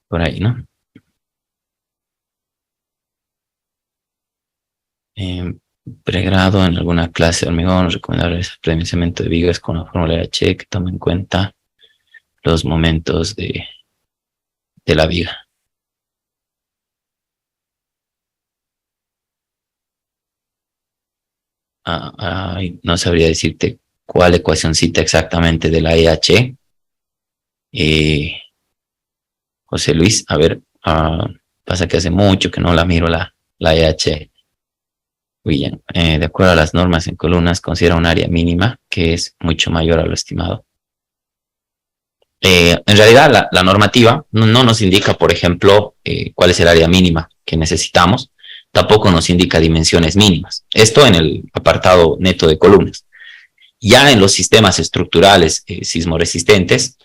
Por ahí, ¿no? Pregrado en alguna clase de hormigón, recomendable es el predimensionamiento de vigas con la fórmula de H que toma en cuenta los momentos de la viga. No sabría decirte cuál ecuacióncita exactamente de la EH. José Luis, a ver, pasa que hace mucho que no la miro la EH. William, de acuerdo a las normas en columnas, considera un área mínima que es mucho mayor a lo estimado. En realidad, la normativa no nos indica, por ejemplo, cuál es el área mínima que necesitamos, tampoco nos indica dimensiones mínimas. Esto en el apartado neto de columnas. Ya en los sistemas estructurales sismoresistentes,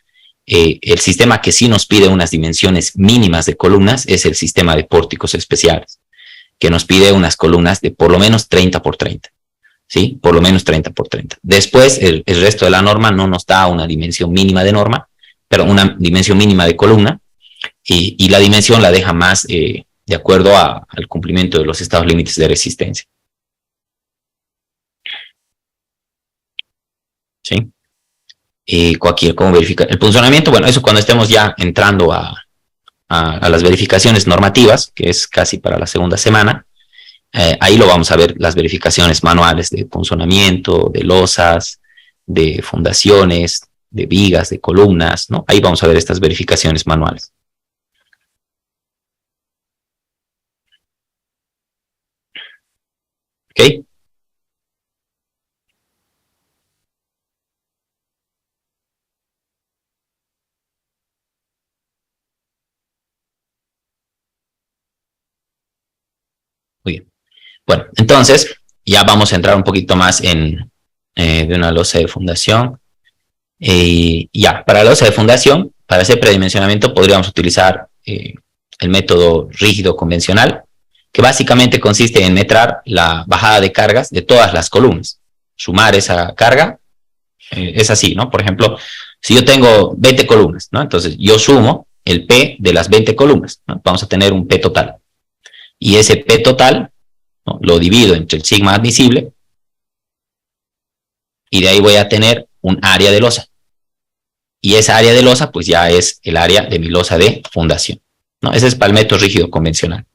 el sistema que sí nos pide unas dimensiones mínimas de columnas es el sistema de pórticos especiales. que nos pide unas columnas de por lo menos 30 por 30. ¿Sí? Por lo menos 30 por 30. Después, el resto de la norma no nos da una dimensión mínima de norma, pero una dimensión mínima de columna, y la dimensión la deja más de acuerdo al cumplimiento de los estados límites de resistencia. ¿Sí? ¿Cómo verificar? El funcionamiento, bueno, eso cuando estemos ya entrando a las verificaciones normativas, que es casi para la segunda semana, ahí lo vamos a ver, las verificaciones manuales de funcionamiento, de losas, de fundaciones, de vigas, de columnas, ¿no? Ahí vamos a ver estas verificaciones manuales. ¿Ok? Muy bien. Bueno, entonces ya vamos a entrar un poquito más de una losa de fundación. Ya, para la losa de fundación, para hacer predimensionamiento podríamos utilizar el método rígido convencional, que básicamente consiste en metrar la bajada de cargas de todas las columnas. Sumar esa carga, es así, ¿no? Por ejemplo, si yo tengo 20 columnas, ¿no? Entonces yo sumo el P de las 20 columnas, ¿no? Vamos a tener un P total. Y ese P total, ¿no?, lo divido entre el sigma admisible, y de ahí voy a tener un área de losa. Y esa área de losa, pues ya es el área de mi losa de fundación, ¿no? Ese es para el método rígido convencional.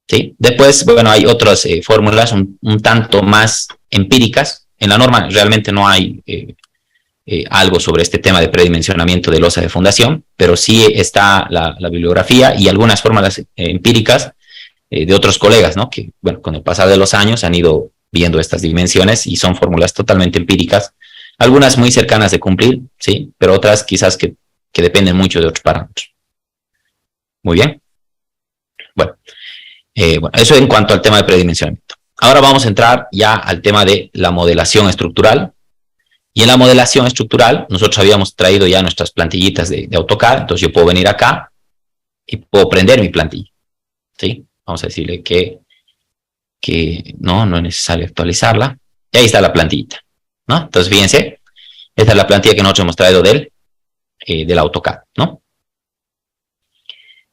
¿Sí? Después, bueno, hay otras fórmulas un tanto más empíricas. En la norma realmente no hay algo sobre este tema de predimensionamiento de losa de fundación, pero sí está la bibliografía y algunas fórmulas empíricas de otros colegas, ¿no? Que, bueno, con el pasar de los años han ido viendo estas dimensiones y son fórmulas totalmente empíricas, algunas muy cercanas de cumplir, ¿sí? Pero otras quizás que dependen mucho de otros parámetros. Muy bien. Bueno, eso en cuanto al tema de predimensionamiento. Ahora vamos a entrar ya al tema de la modelación estructural. Y en la modelación estructural, nosotros habíamos traído ya nuestras plantillitas de AutoCAD, entonces yo puedo venir acá y puedo prender mi plantilla, ¿sí? Vamos a decirle que no es necesario actualizarla. Y ahí está la plantillita, ¿no? Entonces, fíjense, esta es la plantilla que nosotros hemos traído del AutoCAD, ¿no?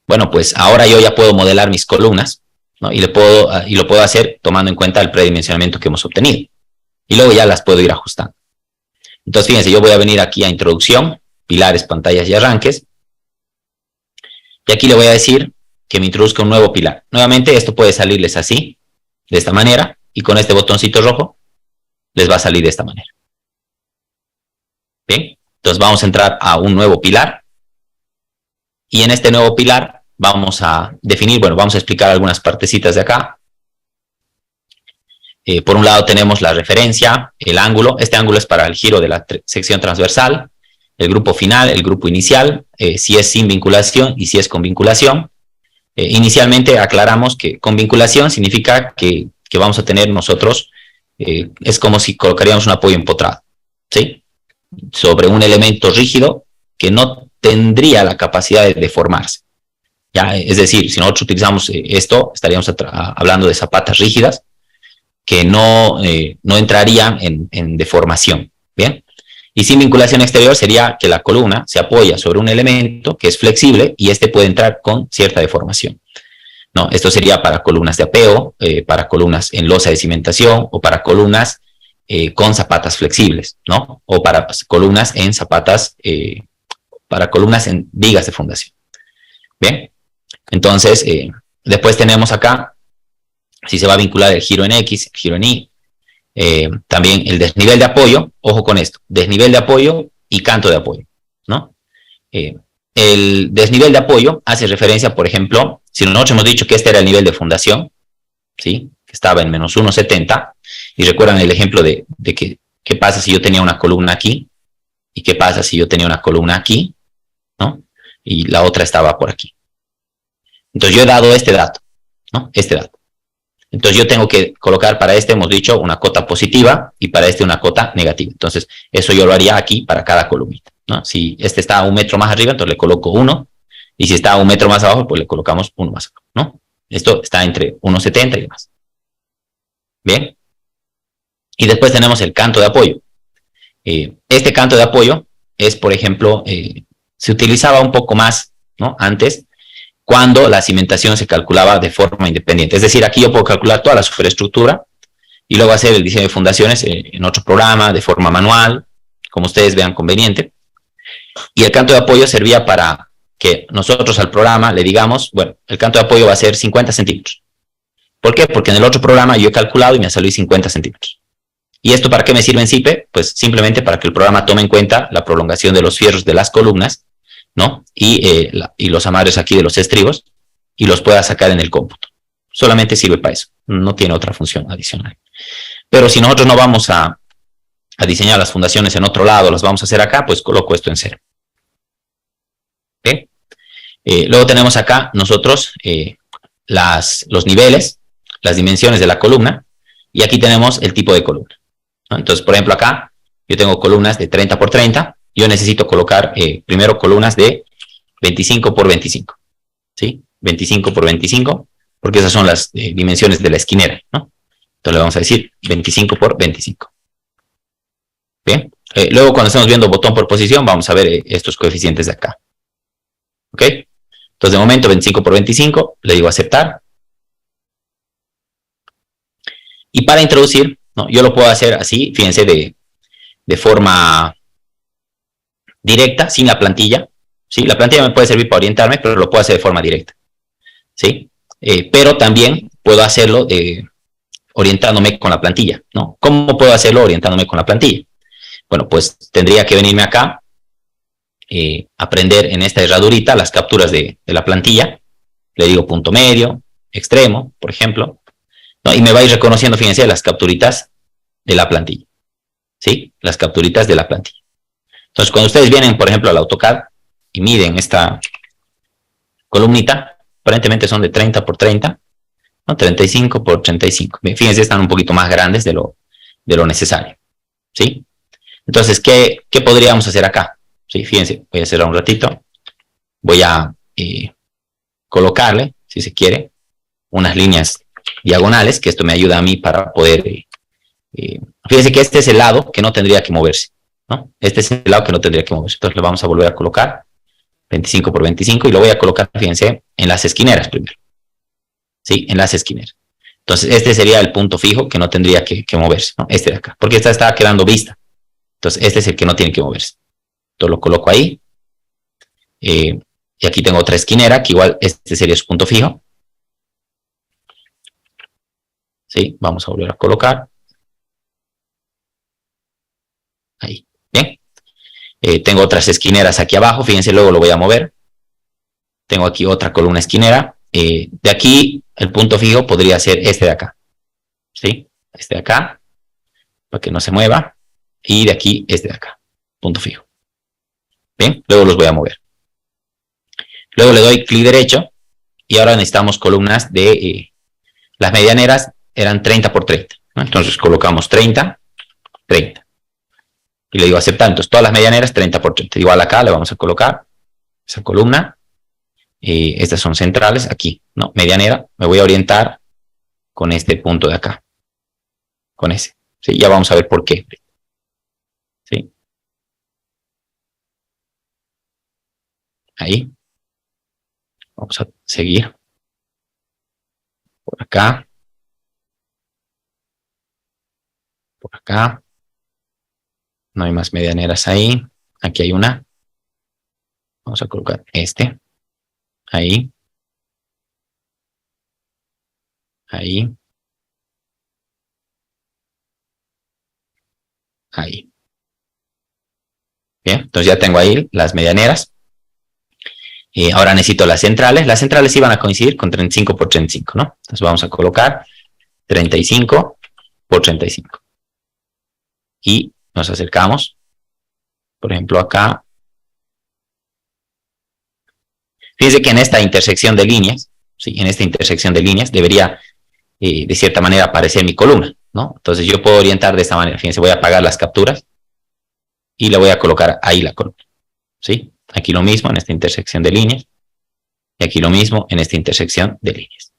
Bueno, pues ahora yo ya puedo modelar mis columnas, ¿no? Y lo puedo hacer tomando en cuenta el predimensionamiento que hemos obtenido. Y luego ya las puedo ir ajustando. Entonces, fíjense, yo voy a venir aquí a Introducción, Pilares, Pantallas y Arranques. Y aquí le voy a decir que me introduzca un nuevo pilar. Nuevamente, esto puede salirles así, de esta manera, y con este botoncito rojo les va a salir de esta manera. Bien, entonces vamos a entrar a un nuevo pilar. Y en este nuevo pilar vamos a definir, bueno, vamos a explicar algunas partecitas de acá. Por un lado tenemos la referencia, el ángulo. Este ángulo es para el giro de la sección transversal, el grupo final, el grupo inicial, si es sin vinculación y si es con vinculación. Inicialmente aclaramos que con vinculación significa que vamos a tener nosotros, es como si colocaríamos un apoyo empotrado, ¿sí? Sobre un elemento rígido que no tendría la capacidad de deformarse. ¿Ya? Es decir, si nosotros utilizamos esto, estaríamos hablando de zapatas rígidas que no entrarían en deformación, ¿bien? Y sin vinculación exterior sería que la columna se apoya sobre un elemento que es flexible y este puede entrar con cierta deformación. No, esto sería para columnas de apeo, para columnas en losa de cimentación o para columnas con zapatas flexibles, ¿no? O para columnas en zapatas, para columnas en vigas de fundación. Bien, entonces después tenemos acá si se va a vincular el giro en X, el giro en Y. También el desnivel de apoyo, ojo con esto, desnivel de apoyo y canto de apoyo, ¿no? El desnivel de apoyo hace referencia, por ejemplo, si nosotros hemos dicho que este era el nivel de fundación, ¿sí? Que estaba en menos 1,70, y recuerdan el ejemplo de que qué pasa si yo tenía una columna aquí, y qué pasa si yo tenía una columna aquí, ¿no? Y la otra estaba por aquí. Entonces yo he dado este dato, ¿no? Este dato. Entonces yo tengo que colocar para este, hemos dicho, una cota positiva y para este una cota negativa. Entonces eso yo lo haría aquí para cada columnita, ¿no? Si este está a 1 metro más arriba, entonces le coloco 1. Y si está a 1 metro más abajo, pues le colocamos 1 más abajo, ¿no? Esto está entre 1,70 y demás. Bien. Y después tenemos el canto de apoyo. Este canto de apoyo es, por ejemplo, se utilizaba un poco más, ¿no? Antes, cuando la cimentación se calculaba de forma independiente. Es decir, aquí yo puedo calcular toda la superestructura y luego hacer el diseño de fundaciones en otro programa de forma manual, como ustedes vean conveniente. Y el canto de apoyo servía para que nosotros al programa le digamos, bueno, el canto de apoyo va a ser 50 centímetros. ¿Por qué? Porque en el otro programa yo he calculado y me ha salido 50 centímetros. ¿Y esto para qué me sirve en CIPE? Pues simplemente para que el programa tome en cuenta la prolongación de los fierros de las columnas, ¿no? Y los amarres aquí de los estribos, y los pueda sacar en el cómputo. Solamente sirve para eso, no tiene otra función adicional. Pero si nosotros no vamos a diseñar las fundaciones en otro lado, las vamos a hacer acá, pues coloco esto en 0. ¿Bien? Luego tenemos acá nosotros los niveles, las dimensiones de la columna, y aquí tenemos el tipo de columna, ¿no? Entonces, por ejemplo, acá yo tengo columnas de 30 por 30, yo necesito colocar primero columnas de 25 por 25, ¿sí? 25 por 25, porque esas son las dimensiones de la esquinera, ¿no? Entonces le vamos a decir 25 por 25. Bien, luego cuando estemos viendo botón por posición, vamos a ver estos coeficientes de acá. ¿Ok? Entonces de momento 25 por 25, le digo aceptar. Y para introducir, ¿no? Yo lo puedo hacer así, fíjense, de forma directa, sin la plantilla. ¿Sí? La plantilla me puede servir para orientarme, pero lo puedo hacer de forma directa. ¿Sí? Pero también puedo hacerlo orientándome con la plantilla, ¿no? ¿Cómo puedo hacerlo orientándome con la plantilla? Bueno, pues tendría que venirme acá, aprender en esta herradurita las capturas de la plantilla. Le digo punto medio, extremo, por ejemplo, ¿no? Y me va a ir reconociendo, fíjense, las capturitas de la plantilla. ¿Sí? Las capturitas de la plantilla. Entonces, cuando ustedes vienen, por ejemplo, al AutoCAD y miden esta columnita, aparentemente son de 30 por 30, ¿no? 35 por 35. Fíjense, están un poquito más grandes de lo necesario. ¿Sí? Entonces, ¿qué podríamos hacer acá? ¿Sí? Fíjense, voy a cerrar un ratito. Voy a colocarle, si se quiere, unas líneas diagonales, que esto me ayuda a mí para poder... fíjense que este es el lado que no tendría que moverse, ¿no? Este es el lado que no tendría que moverse. Entonces, le vamos a volver a colocar 25 por 25 y lo voy a colocar, fíjense, en las esquineras primero. ¿Sí? En las esquineras. Entonces, este sería el punto fijo que no tendría que moverse, ¿no? Este de acá, porque esta estaba quedando vista. Entonces, este es el que no tiene que moverse. Entonces, lo coloco ahí. Y aquí tengo otra esquinera, que igual este sería su punto fijo. ¿Sí? Vamos a volver a colocar. Ahí. Bien. Tengo otras esquineras aquí abajo. Fíjense, luego lo voy a mover. Tengo aquí otra columna esquinera. De aquí, el punto fijo podría ser este de acá. ¿Sí? Este de acá. Para que no se mueva. Y de aquí, este de acá. Punto fijo. Bien. Luego los voy a mover. Luego le doy clic derecho. Y ahora necesitamos columnas de... las medianeras eran 30 por 30. ¿No? Entonces colocamos 30, 30. Y le digo aceptar. Entonces todas las medianeras 30 por 30. Igual acá le vamos a colocar esa columna. Estas son centrales. Aquí, ¿no? Medianera. Me voy a orientar con este punto de acá. Con ese. ¿Sí? Ya vamos a ver por qué. ¿Sí? Ahí. Vamos a seguir. Por acá. Por acá. No hay más medianeras ahí. Aquí hay una. Vamos a colocar este. Ahí. Ahí. Ahí. Bien, entonces ya tengo ahí las medianeras. Ahora necesito las centrales. Las centrales iban a coincidir con 35 por 35, ¿no? Entonces vamos a colocar 35 por 35. Y nos acercamos. Por ejemplo, acá. Fíjense que en esta intersección de líneas, ¿sí? En esta intersección de líneas debería, de cierta manera, aparecer mi columna, ¿no? Entonces yo puedo orientar de esta manera. Fíjense, voy a apagar las capturas y le voy a colocar ahí la columna, ¿sí? Aquí lo mismo en esta intersección de líneas y aquí lo mismo en esta intersección de líneas.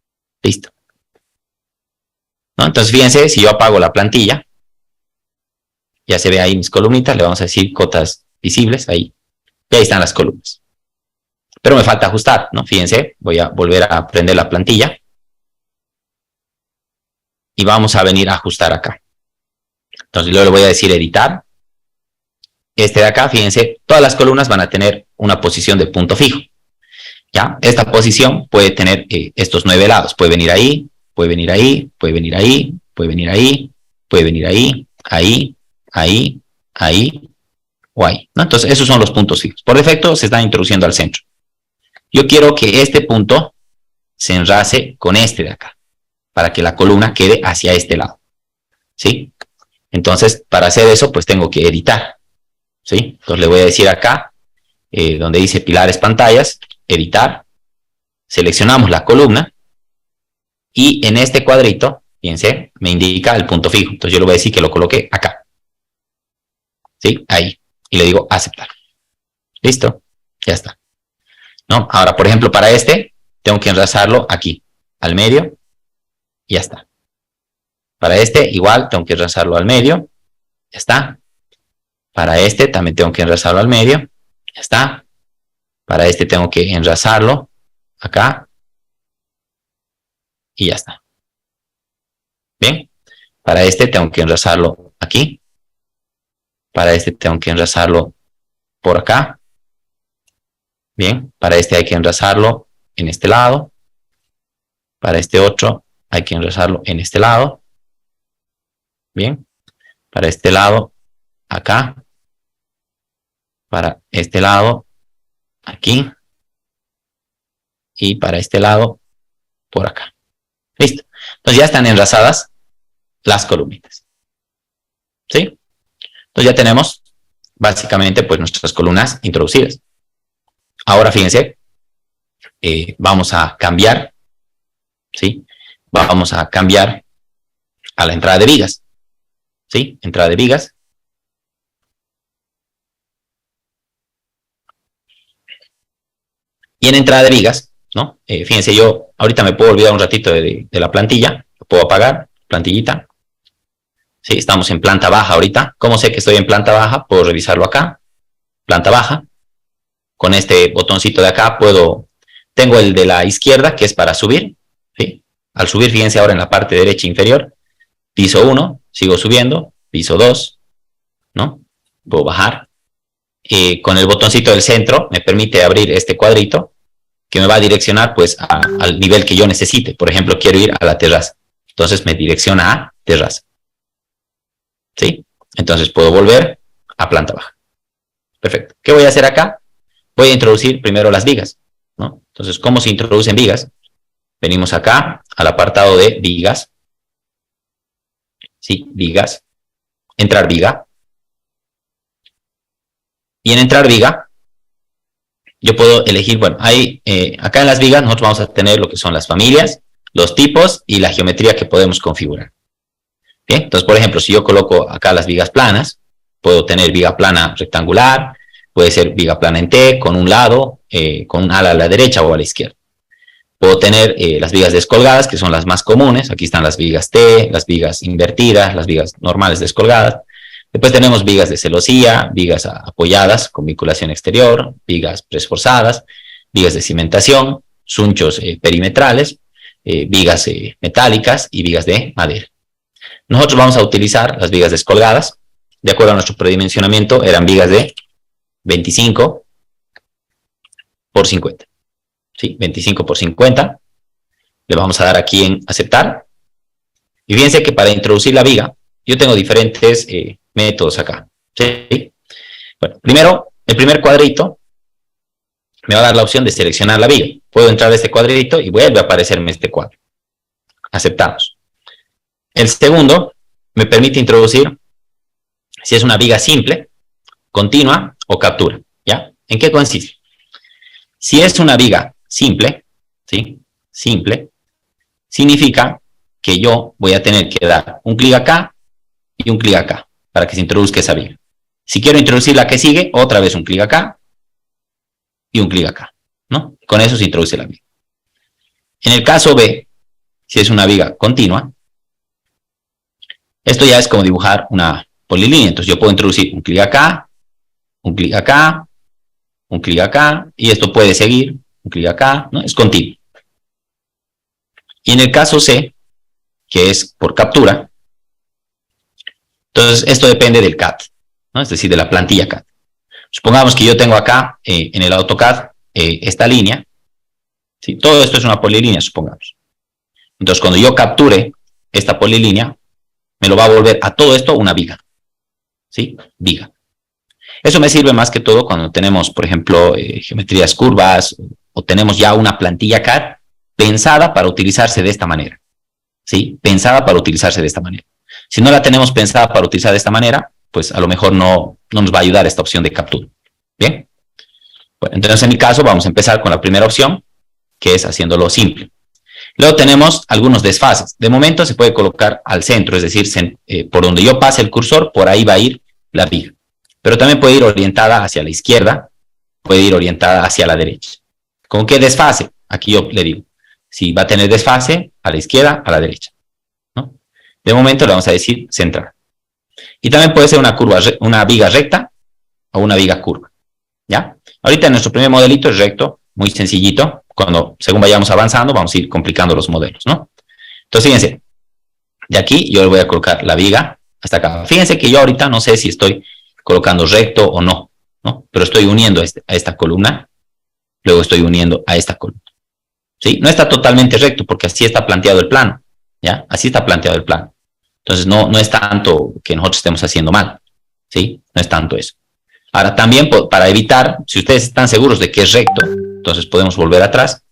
Listo. ¿No? Entonces, fíjense, si yo apago la plantilla, ya se ve ahí mis columnitas, le vamos a decir cotas visibles, ahí. Y ahí están las columnas. Pero me falta ajustar, ¿no? Fíjense, voy a volver a prender la plantilla. Y vamos a venir a ajustar acá. Entonces, luego le voy a decir editar. Este de acá, fíjense, todas las columnas van a tener una posición de punto fijo. ¿Ya? Esta posición puede tener estos 9 lados. Puede venir ahí, puede venir ahí, puede venir ahí, puede venir ahí, puede venir ahí, ahí, ahí, ahí o ahí, ¿no? Entonces, esos son los puntos fijos. Por defecto, se están introduciendo al centro. Yo quiero que este punto se enlace con este de acá, para que la columna quede hacia este lado, ¿sí? Entonces, para hacer eso, pues tengo que editar, ¿sí? Entonces, le voy a decir acá, donde dice pilares pantallas, editar, seleccionamos la columna, y en este cuadrito, fíjense, me indica el punto fijo. Entonces, yo le voy a decir que lo coloque acá, ¿sí? Ahí. Y le digo aceptar. Listo, ya está. ¿No? Ahora, por ejemplo, para este, tengo que enlazarlo aquí, al medio, y ya está. Para este, igual, tengo que enlazarlo al medio, ya está. Para este, también tengo que enlazarlo al medio, ya está. Para este, tengo que enlazarlo acá, y ya está. Bien, para este, tengo que enlazarlo aquí. Para este, tengo que enlazarlo por acá. Bien, para este hay que enlazarlo en este lado. Para este otro hay que enlazarlo en este lado. Bien, para este lado acá. Para este lado aquí. Y para este lado por acá. Listo. Entonces ya están enlazadas las columnitas. ¿Sí? Entonces ya tenemos básicamente pues nuestras columnas introducidas. Ahora fíjense, vamos a cambiar, ¿sí? Vamos a cambiar a la entrada de vigas, ¿sí? Entrada de vigas. Y en entrada de vigas, ¿no? Fíjense, yo ahorita me puedo olvidar un ratito de la plantilla, lo puedo apagar, plantillita. Sí, estamos en planta baja ahorita. ¿Cómo sé que estoy en planta baja? Puedo revisarlo acá, planta baja. Con este botoncito de acá tengo el de la izquierda que es para subir, ¿sí? Al subir, fíjense ahora en la parte derecha inferior, piso 1, sigo subiendo, piso 2, ¿no? Puedo bajar. Con el botoncito del centro me permite abrir este cuadrito que me va a direccionar pues al nivel que yo necesite. Por ejemplo, quiero ir a la terraza. Entonces me direcciona a terraza. ¿Sí? Entonces puedo volver a planta baja. Perfecto. ¿Qué voy a hacer acá? Voy a introducir primero las vigas, ¿no? Entonces, ¿cómo se introducen vigas? Venimos acá al apartado de vigas. Sí, vigas. Entrar viga. Y en entrar viga, yo puedo elegir, bueno, acá en las vigas nosotros vamos a tener lo que son las familias, los tipos y la geometría que podemos configurar. Bien, entonces, por ejemplo, si yo coloco acá las vigas planas, puedo tener viga plana rectangular, puede ser viga plana en T, con un lado, con un ala a la derecha o a la izquierda. Puedo tener las vigas descolgadas, que son las más comunes. Aquí están las vigas T, las vigas invertidas, las vigas normales descolgadas. Después tenemos vigas de celosía, vigas apoyadas con vinculación exterior, vigas presforzadas, vigas de cimentación, sunchos perimetrales, vigas metálicas y vigas de madera. Nosotros vamos a utilizar las vigas descolgadas. De acuerdo a nuestro predimensionamiento, eran vigas de 25 por 50. ¿Sí? 25 por 50. Le vamos a dar aquí en aceptar. Y fíjense que para introducir la viga, yo tengo diferentes métodos acá. ¿Sí? Bueno, primero, el primer cuadrito me va a dar la opción de seleccionar la viga. Puedo entrar a este cuadrito y vuelve a aparecerme este cuadro. Aceptamos. El segundo me permite introducir si es una viga simple, continua o captura. ¿Ya? ¿En qué consiste? Si es una viga simple, ¿sí? Simple, significa que yo voy a tener que dar un clic acá y un clic acá para que se introduzca esa viga. Si quiero introducir la que sigue, otra vez un clic acá y un clic acá, ¿no? Con eso se introduce la viga. En el caso B, si es una viga continua, esto ya es como dibujar una polilínea. Entonces yo puedo introducir un clic acá, un clic acá, un clic acá, y esto puede seguir, un clic acá, ¿no? Es continuo. Y en el caso C, que es por captura, entonces esto depende del CAD, ¿no? Es decir, de la plantilla CAD. Supongamos que yo tengo acá en el AutoCAD esta línea, ¿sí? Todo esto es una polilínea, supongamos. Entonces cuando yo capture esta polilínea, me lo va a volver a todo esto una viga, ¿sí? Viga. Eso me sirve más que todo cuando tenemos, por ejemplo, geometrías curvas o tenemos ya una plantilla CAD pensada para utilizarse de esta manera, ¿sí? Pensada para utilizarse de esta manera. Si no la tenemos pensada para utilizar de esta manera, pues a lo mejor no nos va a ayudar esta opción de captura. ¿Bien? Bueno, entonces en mi caso vamos a empezar con la primera opción, que es haciéndolo simple. Luego tenemos algunos desfases. De momento se puede colocar al centro, es decir, por donde yo pase el cursor, por ahí va a ir la viga. Pero también puede ir orientada hacia la izquierda, puede ir orientada hacia la derecha. ¿Con qué desfase? Aquí yo le digo, si va a tener desfase a la izquierda, a la derecha, ¿no? De momento le vamos a decir central. Y también puede ser una viga recta o una viga curva, ¿ya? Ahorita nuestro primer modelito es recto, muy sencillito. Según vayamos avanzando, vamos a ir complicando los modelos, ¿no? Entonces, fíjense, de aquí yo le voy a colocar la viga hasta acá. Fíjense que yo ahorita no sé si estoy colocando recto o no, ¿no? Pero estoy uniendo a esta columna, luego estoy uniendo a esta columna, ¿sí? No está totalmente recto porque así está planteado el plano, ¿ya? Así está planteado el plano. Entonces, no es tanto que nosotros estemos haciendo mal, ¿sí? No es tanto eso. Ahora, también para evitar, si ustedes están seguros de que es recto, entonces podemos volver atrás.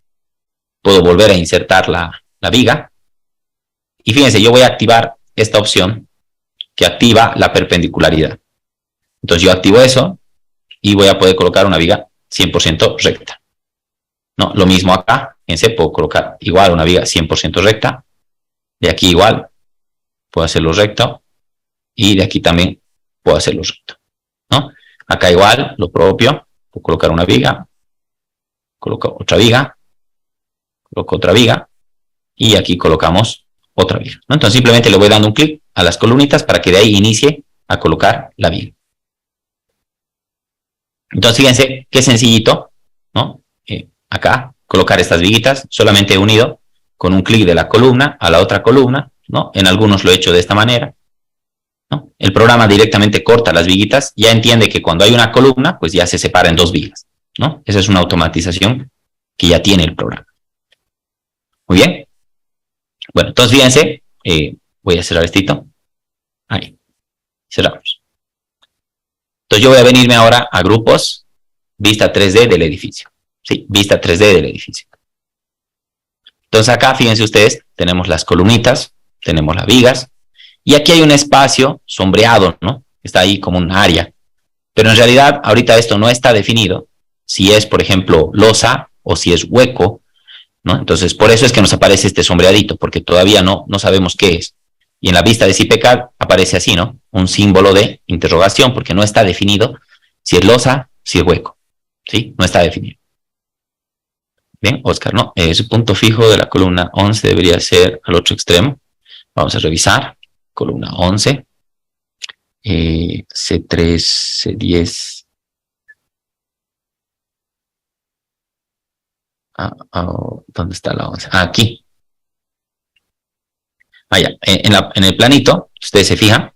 Puedo volver a insertar la viga. Y fíjense, yo voy a activar esta opción que activa la perpendicularidad. Entonces yo activo eso y voy a poder colocar una viga 100% recta. No, lo mismo acá. Fíjense, puedo colocar igual una viga 100% recta. De aquí igual, puedo hacerlo recto. Y de aquí también puedo hacerlo recto, ¿no? Acá igual, lo propio. Puedo colocar una viga. Coloco otra viga. Coloco otra viga. Y aquí colocamos otra viga, ¿no? Entonces simplemente le voy dando un clic a las columnitas para que de ahí inicie a colocar la viga. Entonces fíjense qué sencillito, ¿no? Acá colocar estas viguitas solamente unido con un clic de la columna a la otra columna, ¿no? En algunos lo he hecho de esta manera, ¿no? El programa directamente corta las viguitas, ya entiende que cuando hay una columna, pues ya se separa en dos vigas, ¿no? Esa es una automatización que ya tiene el programa. Muy bien. Bueno, entonces fíjense, voy a cerrar esto. Ahí, cerramos. Entonces yo voy a venirme ahora a grupos, vista 3D del edificio. Sí, vista 3D del edificio. Entonces acá, fíjense ustedes, tenemos las columnitas, tenemos las vigas, y aquí hay un espacio sombreado, ¿no? Está ahí como un área. Pero en realidad, ahorita esto no está definido, si es, por ejemplo, losa o si es hueco, ¿no? Entonces, por eso es que nos aparece este sombreadito, porque todavía no sabemos qué es. Y en la vista de CIPCAD aparece así, ¿no? Un símbolo de interrogación, porque no está definido si es losa, si es hueco, ¿sí? No está definido. Bien, Oscar, ¿no? Ese punto fijo de la columna 11 debería ser al otro extremo. Vamos a revisar. Columna 11. C3, C10. ¿Dónde está la 11? Aquí. Vaya, en el planito, ustedes se fijan,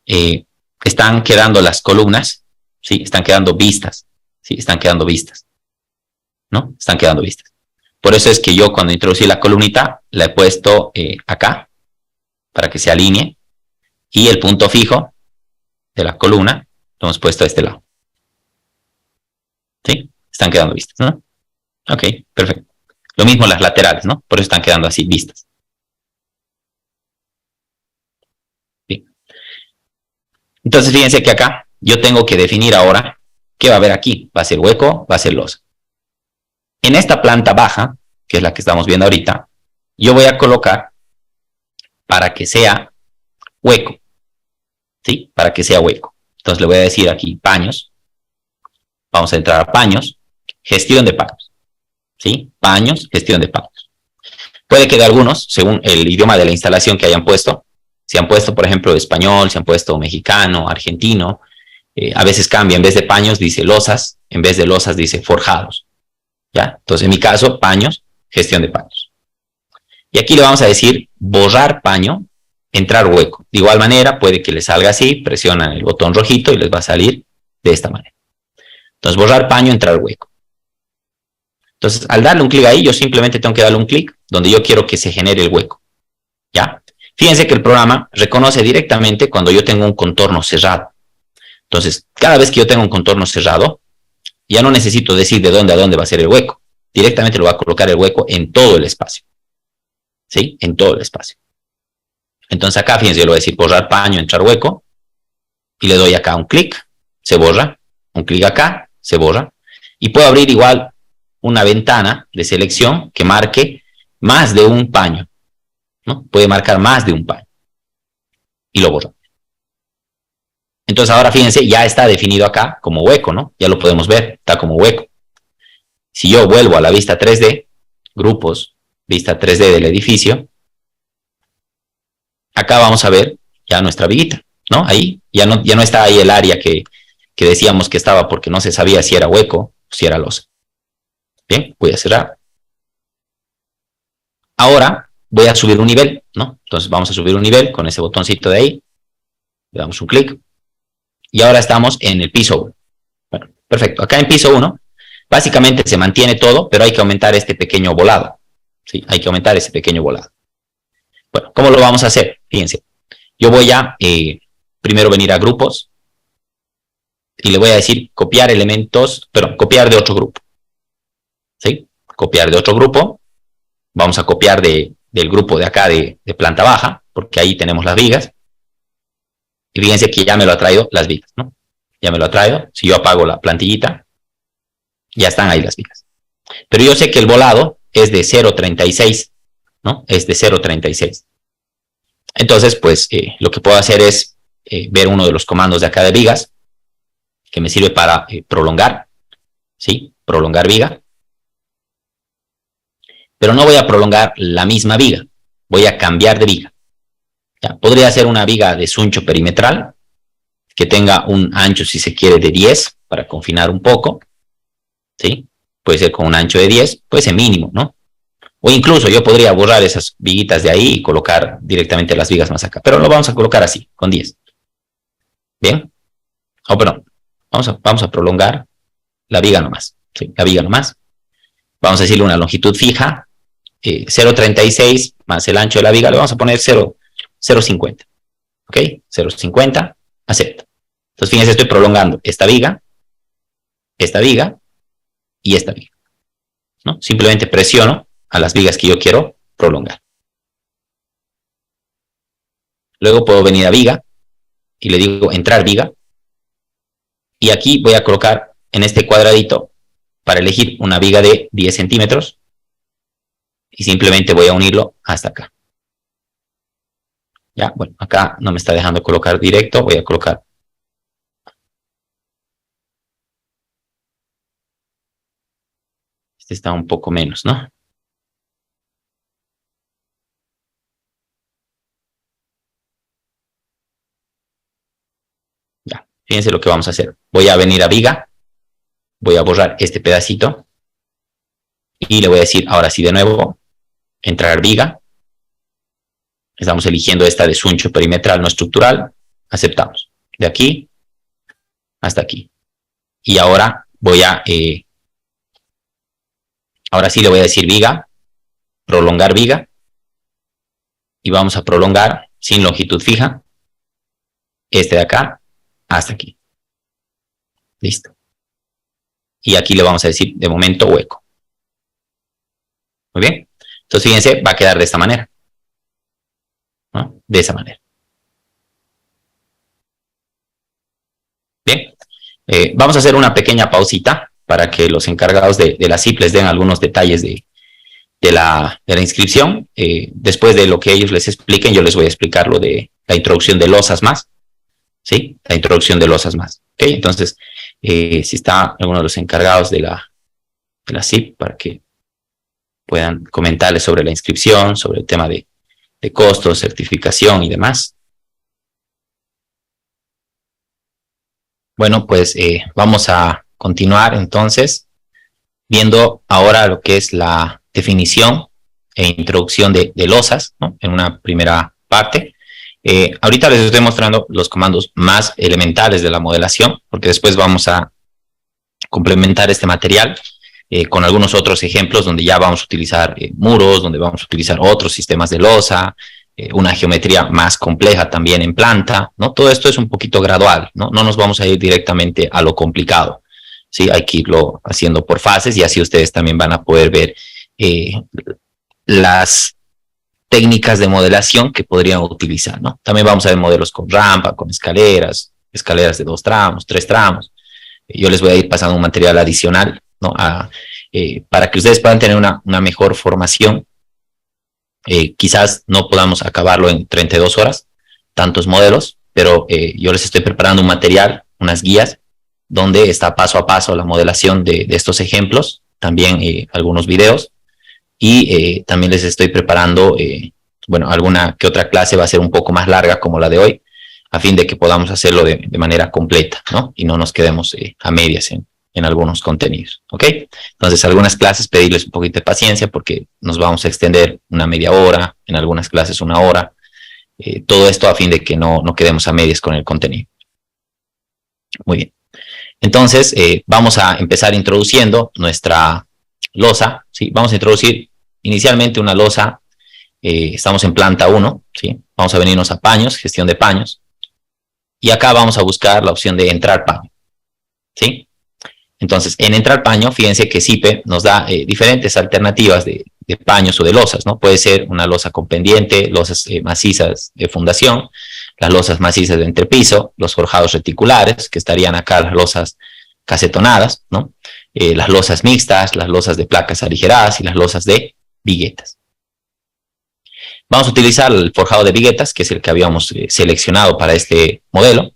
están quedando las columnas, ¿sí? Están quedando vistas, ¿sí? Están quedando vistas, ¿no? Están quedando vistas. Por eso es que yo cuando introducí la columnita, la he puesto acá, para que se alinee, y el punto fijo de la columna lo hemos puesto a este lado. ¿Sí? Están quedando vistas, ¿no? Ok, perfecto. Lo mismo las laterales, ¿no? Por eso están quedando así vistas. Bien. Entonces, fíjense que acá yo tengo que definir ahora qué va a haber aquí. ¿Va a ser hueco? ¿Va a ser losa? En esta planta baja, que es la que estamos viendo ahorita, yo voy a colocar para que sea hueco. ¿Sí? Para que sea hueco. Entonces le voy a decir aquí paños. Vamos a entrar a paños. Gestión de paños. ¿Sí? Paños, gestión de paños. Puede que de algunos, según el idioma de la instalación que hayan puesto, si han puesto, por ejemplo, español, si han puesto mexicano, argentino, a veces cambia, en vez de paños dice losas, en vez de losas dice forjados. ¿Ya? Entonces, en mi caso, paños, gestión de paños. Y aquí le vamos a decir borrar paño, entrar hueco. De igual manera, puede que les salga así, presionan el botón rojito y les va a salir de esta manera. Entonces, borrar paño, entrar hueco. Entonces, al darle un clic ahí, yo simplemente tengo que darle un clic donde yo quiero que se genere el hueco. ¿Ya? Fíjense que el programa reconoce directamente cuando yo tengo un contorno cerrado. Entonces, cada vez que yo tengo un contorno cerrado, ya no necesito decir de dónde a dónde va a ser el hueco. Directamente lo va a colocar el hueco en todo el espacio. ¿Sí? En todo el espacio. Entonces acá, fíjense, yo le voy a decir borrar paño, entrar hueco, y le doy acá un clic, se borra, un clic acá, se borra, y puedo abrir igual una ventana de selección que marque más de un paño, ¿no? Puede marcar más de un paño, y lo borra. Entonces ahora, fíjense, ya está definido acá como hueco, ¿no? Ya lo podemos ver, está como hueco. Si yo vuelvo a la vista 3D, grupos, vista 3D del edificio, acá vamos a ver ya nuestra viguita, ¿no? Ahí ya no está ahí el área que decíamos que estaba porque no se sabía si era hueco o si era losa. Bien, voy a cerrar. Ahora voy a subir un nivel, ¿no? Entonces vamos a subir un nivel con ese botoncito de ahí. Le damos un clic. Y ahora estamos en el piso 1. Bueno, perfecto. Acá en piso 1, básicamente se mantiene todo, pero hay que aumentar este pequeño volado. ¿Sí? Hay que aumentar ese pequeño volado. Bueno, ¿cómo lo vamos a hacer? Fíjense. Yo voy a primero venir a grupos y le voy a decir copiar elementos, perdón, copiar de otro grupo. ¿Sí? Copiar de otro grupo. Vamos a copiar del grupo de acá de planta baja, porque ahí tenemos las vigas. Y fíjense que ya me lo ha traído las vigas, ¿no? Ya me lo ha traído. Si yo apago la plantillita, ya están ahí las vigas. Pero yo sé que el volado es de 0.36, ¿no? Es de 0.36. Entonces, pues, lo que puedo hacer es ver uno de los comandos de acá de vigas, que me sirve para prolongar, ¿sí? Prolongar viga. Pero no voy a prolongar la misma viga, voy a cambiar de viga. ¿Ya? Podría ser una viga de suncho perimetral, que tenga un ancho, si se quiere, de 10, para confinar un poco, ¿sí? Puede ser con un ancho de 10, puede ser mínimo, ¿no? O incluso yo podría borrar esas viguitas de ahí y colocar directamente las vigas más acá. Pero lo vamos a colocar así, con 10. ¿Bien? Oh, perdón. Vamos a prolongar la viga nomás. ¿Sí? La viga nomás. Vamos a decirle una longitud fija. 0.36 más el ancho de la viga. Le vamos a poner 0.50. ¿Ok? 0.50. Acepto. Entonces, fíjense, estoy prolongando esta viga y esta viga. ¿No? Simplemente presiono a las vigas que yo quiero prolongar. Luego puedo venir a viga y le digo entrar viga. Y aquí voy a colocar en este cuadradito para elegir una viga de 10 centímetros y simplemente voy a unirlo hasta acá. Ya, bueno, acá no me está dejando colocar directo, voy a colocar. Este está un poco menos, ¿no? Ya, fíjense lo que vamos a hacer. Voy a venir a viga, voy a borrar este pedacito y le voy a decir ahora sí de nuevo, entrar viga. Estamos eligiendo esta de suncho perimetral no estructural, aceptamos. De aquí hasta aquí. Y ahora voy a, ahora sí le voy a decir viga, prolongar viga, y vamos a prolongar sin longitud fija, este de acá hasta aquí. Listo. Y aquí le vamos a decir de momento hueco. Muy bien. Entonces fíjense, va a quedar de esta manera, ¿no? De esa manera. Bien. Vamos a hacer una pequeña pausita para que los encargados de la CIP les den algunos detalles de la inscripción. Después de lo que ellos les expliquen, yo les voy a explicar lo de la introducción de losas más. ¿Sí? La introducción de losas más. ¿Ok? Entonces, si está alguno de los encargados de la CIP para que puedan comentarles sobre la inscripción, sobre el tema de costos, certificación y demás. Bueno, pues vamos a continuar entonces viendo ahora lo que es la definición e introducción de losas, ¿no? En una primera parte. Ahorita les estoy mostrando los comandos más elementales de la modelación, porque después vamos a complementar este material con algunos otros ejemplos donde ya vamos a utilizar muros, donde vamos a utilizar otros sistemas de losa, una geometría más compleja también en planta, ¿no? Todo esto es un poquito gradual, ¿no? No nos vamos a ir directamente a lo complicado, ¿sí? Hay que irlo haciendo por fases y así ustedes también van a poder ver las técnicas de modelación que podrían utilizar, ¿no? También vamos a ver modelos con rampa, con escaleras, escaleras de 2 tramos, 3 tramos. Yo les voy a ir pasando un material adicional, ¿no? Para que ustedes puedan tener una mejor formación. Quizás no podamos acabarlo en 32 horas, tantos modelos, pero yo les estoy preparando un material, unas guías, donde está paso a paso la modelación de estos ejemplos, también algunos videos, y también les estoy preparando, bueno, alguna que otra clase va a ser un poco más larga como la de hoy, a fin de que podamos hacerlo de manera completa, ¿no? Y no nos quedemos a medias en algunos contenidos, ¿ok? Entonces, algunas clases pedirles un poquito de paciencia porque nos vamos a extender una media hora, en algunas clases 1 hora, todo esto a fin de que no quedemos a medias con el contenido. Muy bien. Entonces, vamos a empezar introduciendo nuestra losa, ¿sí? Vamos a introducir inicialmente una losa, estamos en planta 1, ¿sí? Vamos a venirnos a paños, gestión de paños, y acá vamos a buscar la opción de entrar paño, ¿sí? Entonces, en entrar paño, fíjense que SIPE nos da diferentes alternativas de paños o de losas, ¿no? Puede ser una losa con pendiente, losas macizas de fundación, las losas macizas de entrepiso, los forjados reticulares, que estarían acá las losas casetonadas, ¿no? Las losas mixtas, las losas de placas aligeradas y las losas de viguetas. Vamos a utilizar el forjado de viguetas, que es el que habíamos seleccionado para este modelo.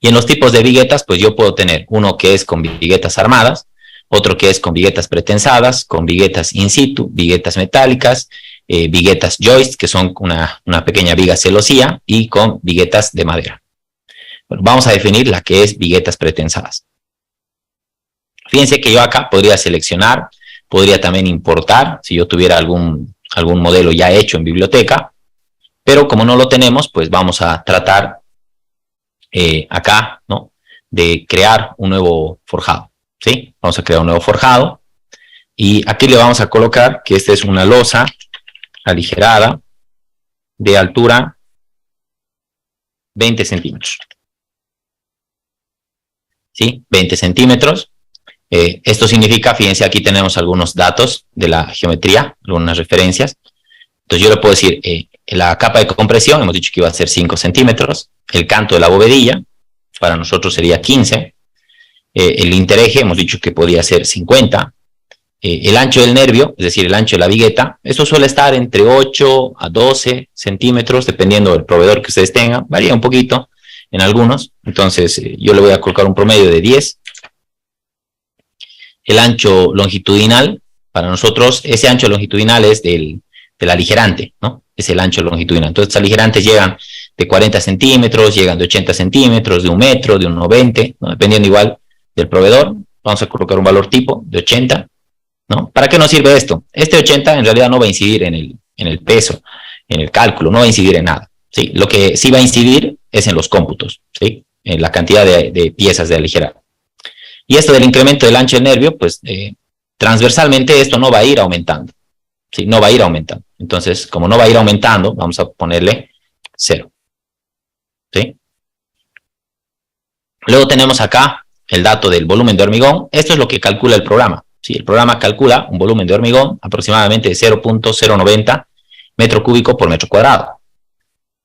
Y en los tipos de viguetas, pues yo puedo tener uno que es con viguetas armadas, otro que es con viguetas pretensadas, con viguetas in situ, viguetas metálicas, viguetas joist, que son una pequeña viga celosía, y con viguetas de madera. Bueno, vamos a definir la que es viguetas pretensadas. Fíjense que yo acá podría seleccionar, podría también importar, si yo tuviera algún modelo ya hecho en biblioteca, pero como no lo tenemos, pues vamos a tratar acá, ¿no?, de crear un nuevo forjado, ¿sí? Vamos a crear un nuevo forjado y aquí le vamos a colocar que esta es una losa aligerada de altura 20 centímetros, ¿sí? 20 centímetros. Esto significa, fíjense, aquí tenemos algunos datos de la geometría, algunas referencias. Entonces yo le puedo decir, la capa de compresión, hemos dicho que iba a ser 5 centímetros, el canto de la bovedilla, para nosotros sería 15, el intereje, hemos dicho que podía ser 50, el ancho del nervio, es decir, el ancho de la vigueta, esto suele estar entre 8 a 12 centímetros, dependiendo del proveedor que ustedes tengan, varía un poquito en algunos, entonces yo le voy a colocar un promedio de 10. El ancho longitudinal, para nosotros, ese ancho longitudinal es del aligerante, ¿no? Es el ancho longitudinal. Entonces, aligerantes llegan de 40 centímetros, llegan de 80 centímetros, de 1 metro, de 1,90, ¿no? Dependiendo igual del proveedor. Vamos a colocar un valor tipo de 80, ¿no? ¿Para qué nos sirve esto? Este 80 en realidad no va a incidir en el peso, en el cálculo, no va a incidir en nada, ¿sí? Lo que sí va a incidir es en los cómputos, ¿sí? En la cantidad de piezas de aligerar. Y esto del incremento del ancho del nervio, pues transversalmente esto no va a ir aumentando, ¿sí? No va a ir aumentando. Entonces, como no va a ir aumentando, vamos a ponerle 0, ¿sí? Luego tenemos acá el dato del volumen de hormigón. Esto es lo que calcula el programa, ¿sí? El programa calcula un volumen de hormigón aproximadamente de 0.090 metro cúbico por metro cuadrado.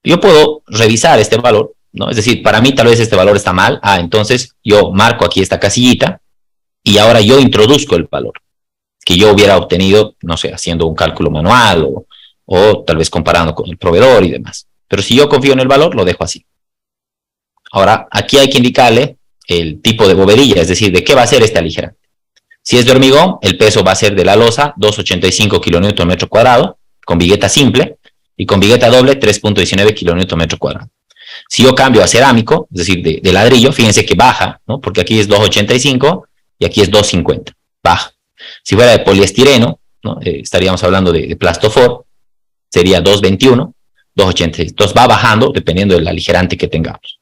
Yo puedo revisar este valor, ¿no? Es decir, para mí tal vez este valor está mal. Entonces yo marco aquí esta casillita y ahora yo introduzco el valor que yo hubiera obtenido, no sé, haciendo un cálculo manual o tal vez comparando con el proveedor y demás. Pero si yo confío en el valor, lo dejo así. Ahora, aquí hay que indicarle el tipo de bovedilla, es decir, de qué va a ser este aligerante. Si es de hormigón, el peso va a ser de la losa 2,85 kilonewton metro cuadrado, con vigueta simple, y con vigueta doble 3,19 kilonewton metro cuadrado. Si yo cambio a cerámico, es decir, de ladrillo, fíjense que baja, ¿no? Porque aquí es 2,85 y aquí es 2,50, baja. Si fuera de poliestireno, ¿no? Estaríamos hablando de plastofor, sería 2,21, 2,80. Entonces va bajando dependiendo del aligerante que tengamos.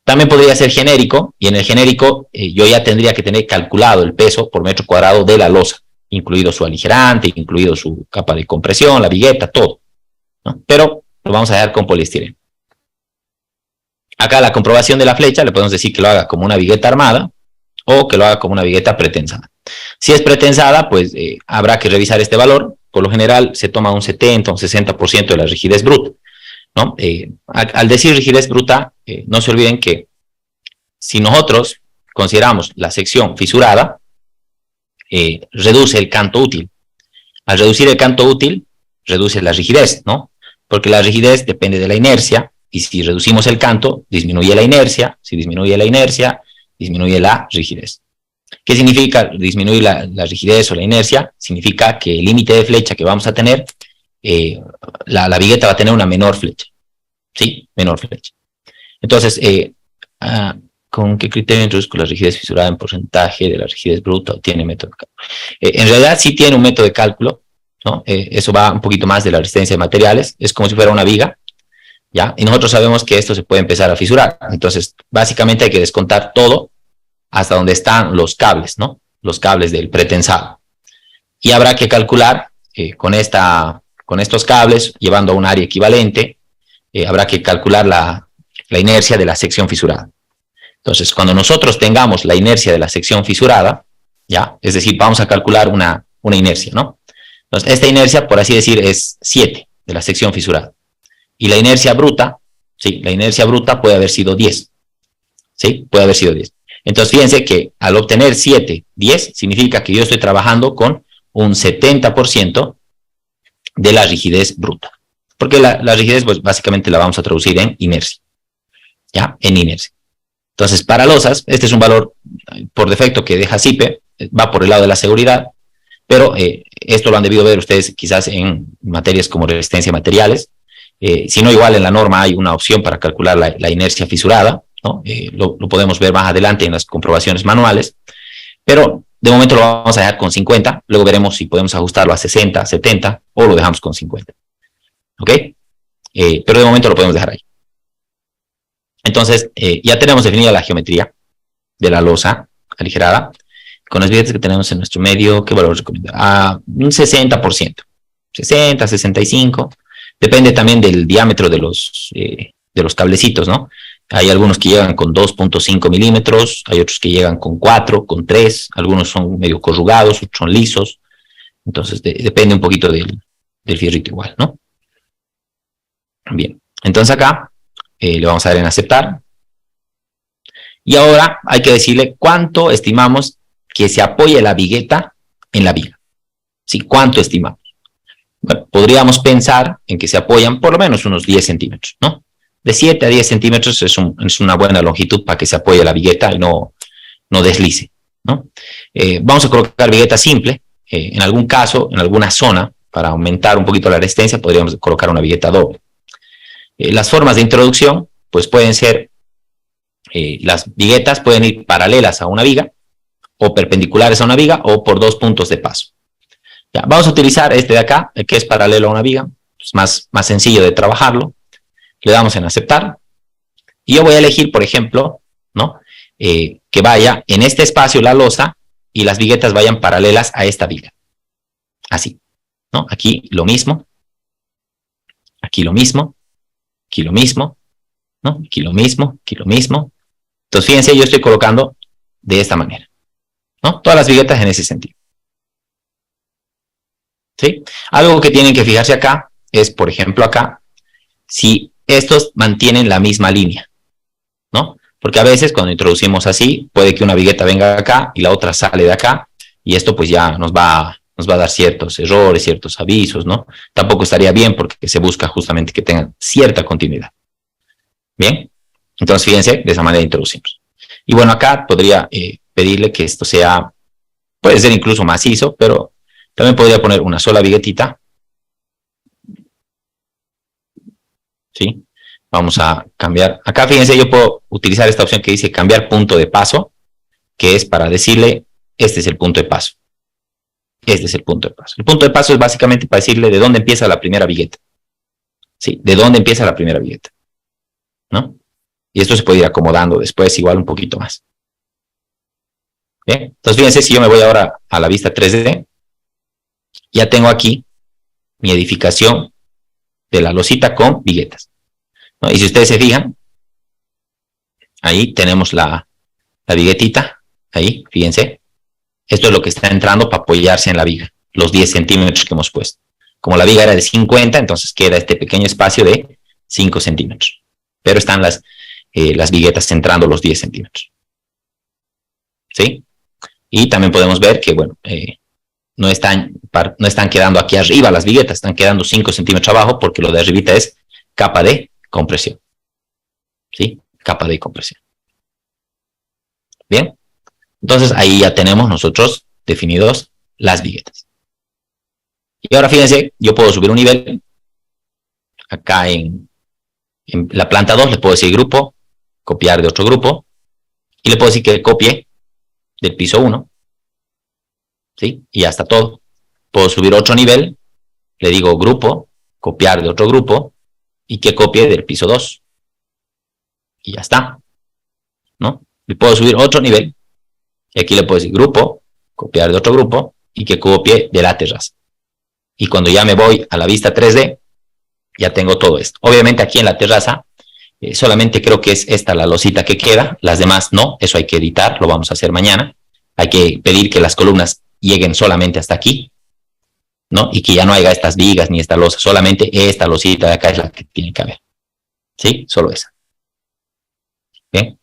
También podría ser genérico, y en el genérico yo ya tendría que tener calculado el peso por metro cuadrado de la losa, incluido su aligerante, incluido su capa de compresión, la vigueta, todo, ¿no? Pero lo vamos a dejar con poliestireno. Acá la comprobación de la flecha, le podemos decir que lo haga como una vigueta armada o que lo haga como una vigueta pretensada. Si es pretensada, pues habrá que revisar este valor. Por lo general se toma un 70 o un 60% de la rigidez bruta, ¿no? Al decir rigidez bruta, no se olviden que si nosotros consideramos la sección fisurada, reduce el canto útil. Al reducir el canto útil, reduce la rigidez, ¿no? Porque la rigidez depende de la inercia, y si reducimos el canto, disminuye la inercia. Si disminuye la inercia, disminuye la rigidez. ¿Qué significa disminuir la rigidez o la inercia? Significa que el límite de flecha que vamos a tener, la vigueta va a tener una menor flecha. ¿Sí? Menor flecha. Entonces, ¿con qué criterio introduzco la rigidez fisurada en porcentaje de la rigidez bruta o tiene método de cálculo? En realidad sí tiene un método de cálculo, ¿no? Eso va un poquito más de la resistencia de materiales. Es como si fuera una viga, ¿ya? Y nosotros sabemos que esto se puede empezar a fisurar. Entonces, básicamente hay que descontar todo hasta donde están los cables, ¿no? Los cables del pretensado. Y habrá que calcular con estos cables, llevando a un área equivalente, habrá que calcular la inercia de la sección fisurada. Entonces, cuando nosotros tengamos la inercia de la sección fisurada, ¿ya? Es decir, vamos a calcular una inercia, ¿no? Entonces, esta inercia, por así decir, es 7 de la sección fisurada. Y la inercia bruta, sí, la inercia bruta puede haber sido 10. ¿Sí? Puede haber sido 10. Entonces, fíjense que al obtener 7, 10, significa que yo estoy trabajando con un 70% de la rigidez bruta. Porque la rigidez, pues, básicamente la vamos a traducir en inercia. ¿Ya? En inercia. Entonces, para losas, este es un valor por defecto que deja CIPE, va por el lado de la seguridad, pero esto lo han debido ver ustedes quizás en materias como resistencia a materiales. Si no, igual en la norma hay una opción para calcular la inercia fisurada, ¿no? Lo podemos ver más adelante en las comprobaciones manuales, pero de momento lo vamos a dejar con 50, luego veremos si podemos ajustarlo a 60, 70 o lo dejamos con 50. ¿Ok? Pero de momento lo podemos dejar ahí. Entonces, ya tenemos definida la geometría de la losa aligerada. Con las viguetas que tenemos en nuestro medio, ¿qué valor recomienda? Un 60%. 60, 65. Depende también del diámetro de los cablecitos, ¿no? Hay algunos que llegan con 2,5 milímetros, hay otros que llegan con 4, con 3, algunos son medio corrugados, otros son lisos. Entonces, depende un poquito del fierrito igual, ¿no? Bien, entonces acá le vamos a dar en aceptar. Y ahora hay que decirle cuánto estimamos que se apoye la vigueta en la viga. ¿Sí? ¿Cuánto estimamos? Bueno, podríamos pensar en que se apoyan por lo menos unos 10 centímetros, ¿no? De 7 a 10 centímetros es una buena longitud para que se apoye la vigueta y no deslice, ¿no? Vamos a colocar vigueta simple. En algún caso, en alguna zona, para aumentar un poquito la resistencia, podríamos colocar una vigueta doble. Las formas de introducción, pues pueden ser, las viguetas pueden ir paralelas a una viga, o perpendiculares a una viga, o por 2 puntos de paso. Ya, vamos a utilizar este de acá, el que es paralelo a una viga, es más sencillo de trabajarlo. Le damos en aceptar. Y yo voy a elegir, por ejemplo, ¿no? Que vaya en este espacio la losa y las viguetas vayan paralelas a esta viga. Así, ¿no? Aquí lo mismo. Aquí lo mismo. Aquí lo mismo. ¿No? Aquí lo mismo. Aquí lo mismo. Entonces, fíjense, yo estoy colocando de esta manera, ¿no? Todas las viguetas en ese sentido. ¿Sí? Algo que tienen que fijarse acá es, por ejemplo, acá, si estos mantienen la misma línea, ¿no? Porque a veces cuando introducimos así, puede que una vigueta venga acá y la otra sale de acá, y esto pues ya nos va a dar ciertos errores, ciertos avisos, ¿no? Tampoco estaría bien porque se busca justamente que tengan cierta continuidad. Bien, entonces fíjense, de esa manera introducimos. Y bueno, acá podría pedirle que esto sea Puede ser incluso macizo, pero también podría poner una sola viguetita. ¿Sí? Vamos a cambiar. Acá, fíjense, yo puedo utilizar esta opción que dice cambiar punto de paso, que es para decirle, este es el punto de paso. Este es el punto de paso. El punto de paso es básicamente para decirle de dónde empieza la primera vigueta. ¿Sí? De dónde empieza la primera vigueta. ¿No? Y esto se puede ir acomodando después igual un poquito más. ¿Bien? Entonces, fíjense, si yo me voy ahora a la vista 3D, ya tengo aquí mi edificación de la losita con viguetas, ¿no? Y si ustedes se fijan, ahí tenemos la viguetita, ahí, fíjense. Esto es lo que está entrando para apoyarse en la viga, los 10 centímetros que hemos puesto. Como la viga era de 50, entonces queda este pequeño espacio de 5 centímetros. Pero están las viguetas entrando los 10 centímetros. ¿Sí? Y también podemos ver que, bueno, no están quedando aquí arriba las viguetas, están quedando 5 centímetros abajo porque lo de arribita es capa de compresión. ¿Sí? Capa de compresión. Bien. Entonces ahí ya tenemos nosotros definidos las viguetas. Y ahora fíjense, yo puedo subir un nivel. Acá en la planta 2 le puedo decir grupo, copiar de otro grupo. Y le puedo decir que copie del piso 1. ¿Sí? Y ya está todo. Puedo subir otro nivel. Le digo grupo, copiar de otro grupo. Y que copie del piso 2. Y ya está. ¿No? Y puedo subir otro nivel. Y aquí le puedo decir grupo, copiar de otro grupo, y que copie de la terraza. Y cuando ya me voy a la vista 3D, ya tengo todo esto. Obviamente aquí en la terraza, solamente creo que es esta la losita que queda, las demás no, eso hay que editar, lo vamos a hacer mañana. Hay que pedir que las columnas lleguen solamente hasta aquí, ¿no? Y que ya no haya estas vigas ni esta losa, solamente esta losita de acá es la que tiene que haber. ¿Sí? Solo esa. ¿Bien?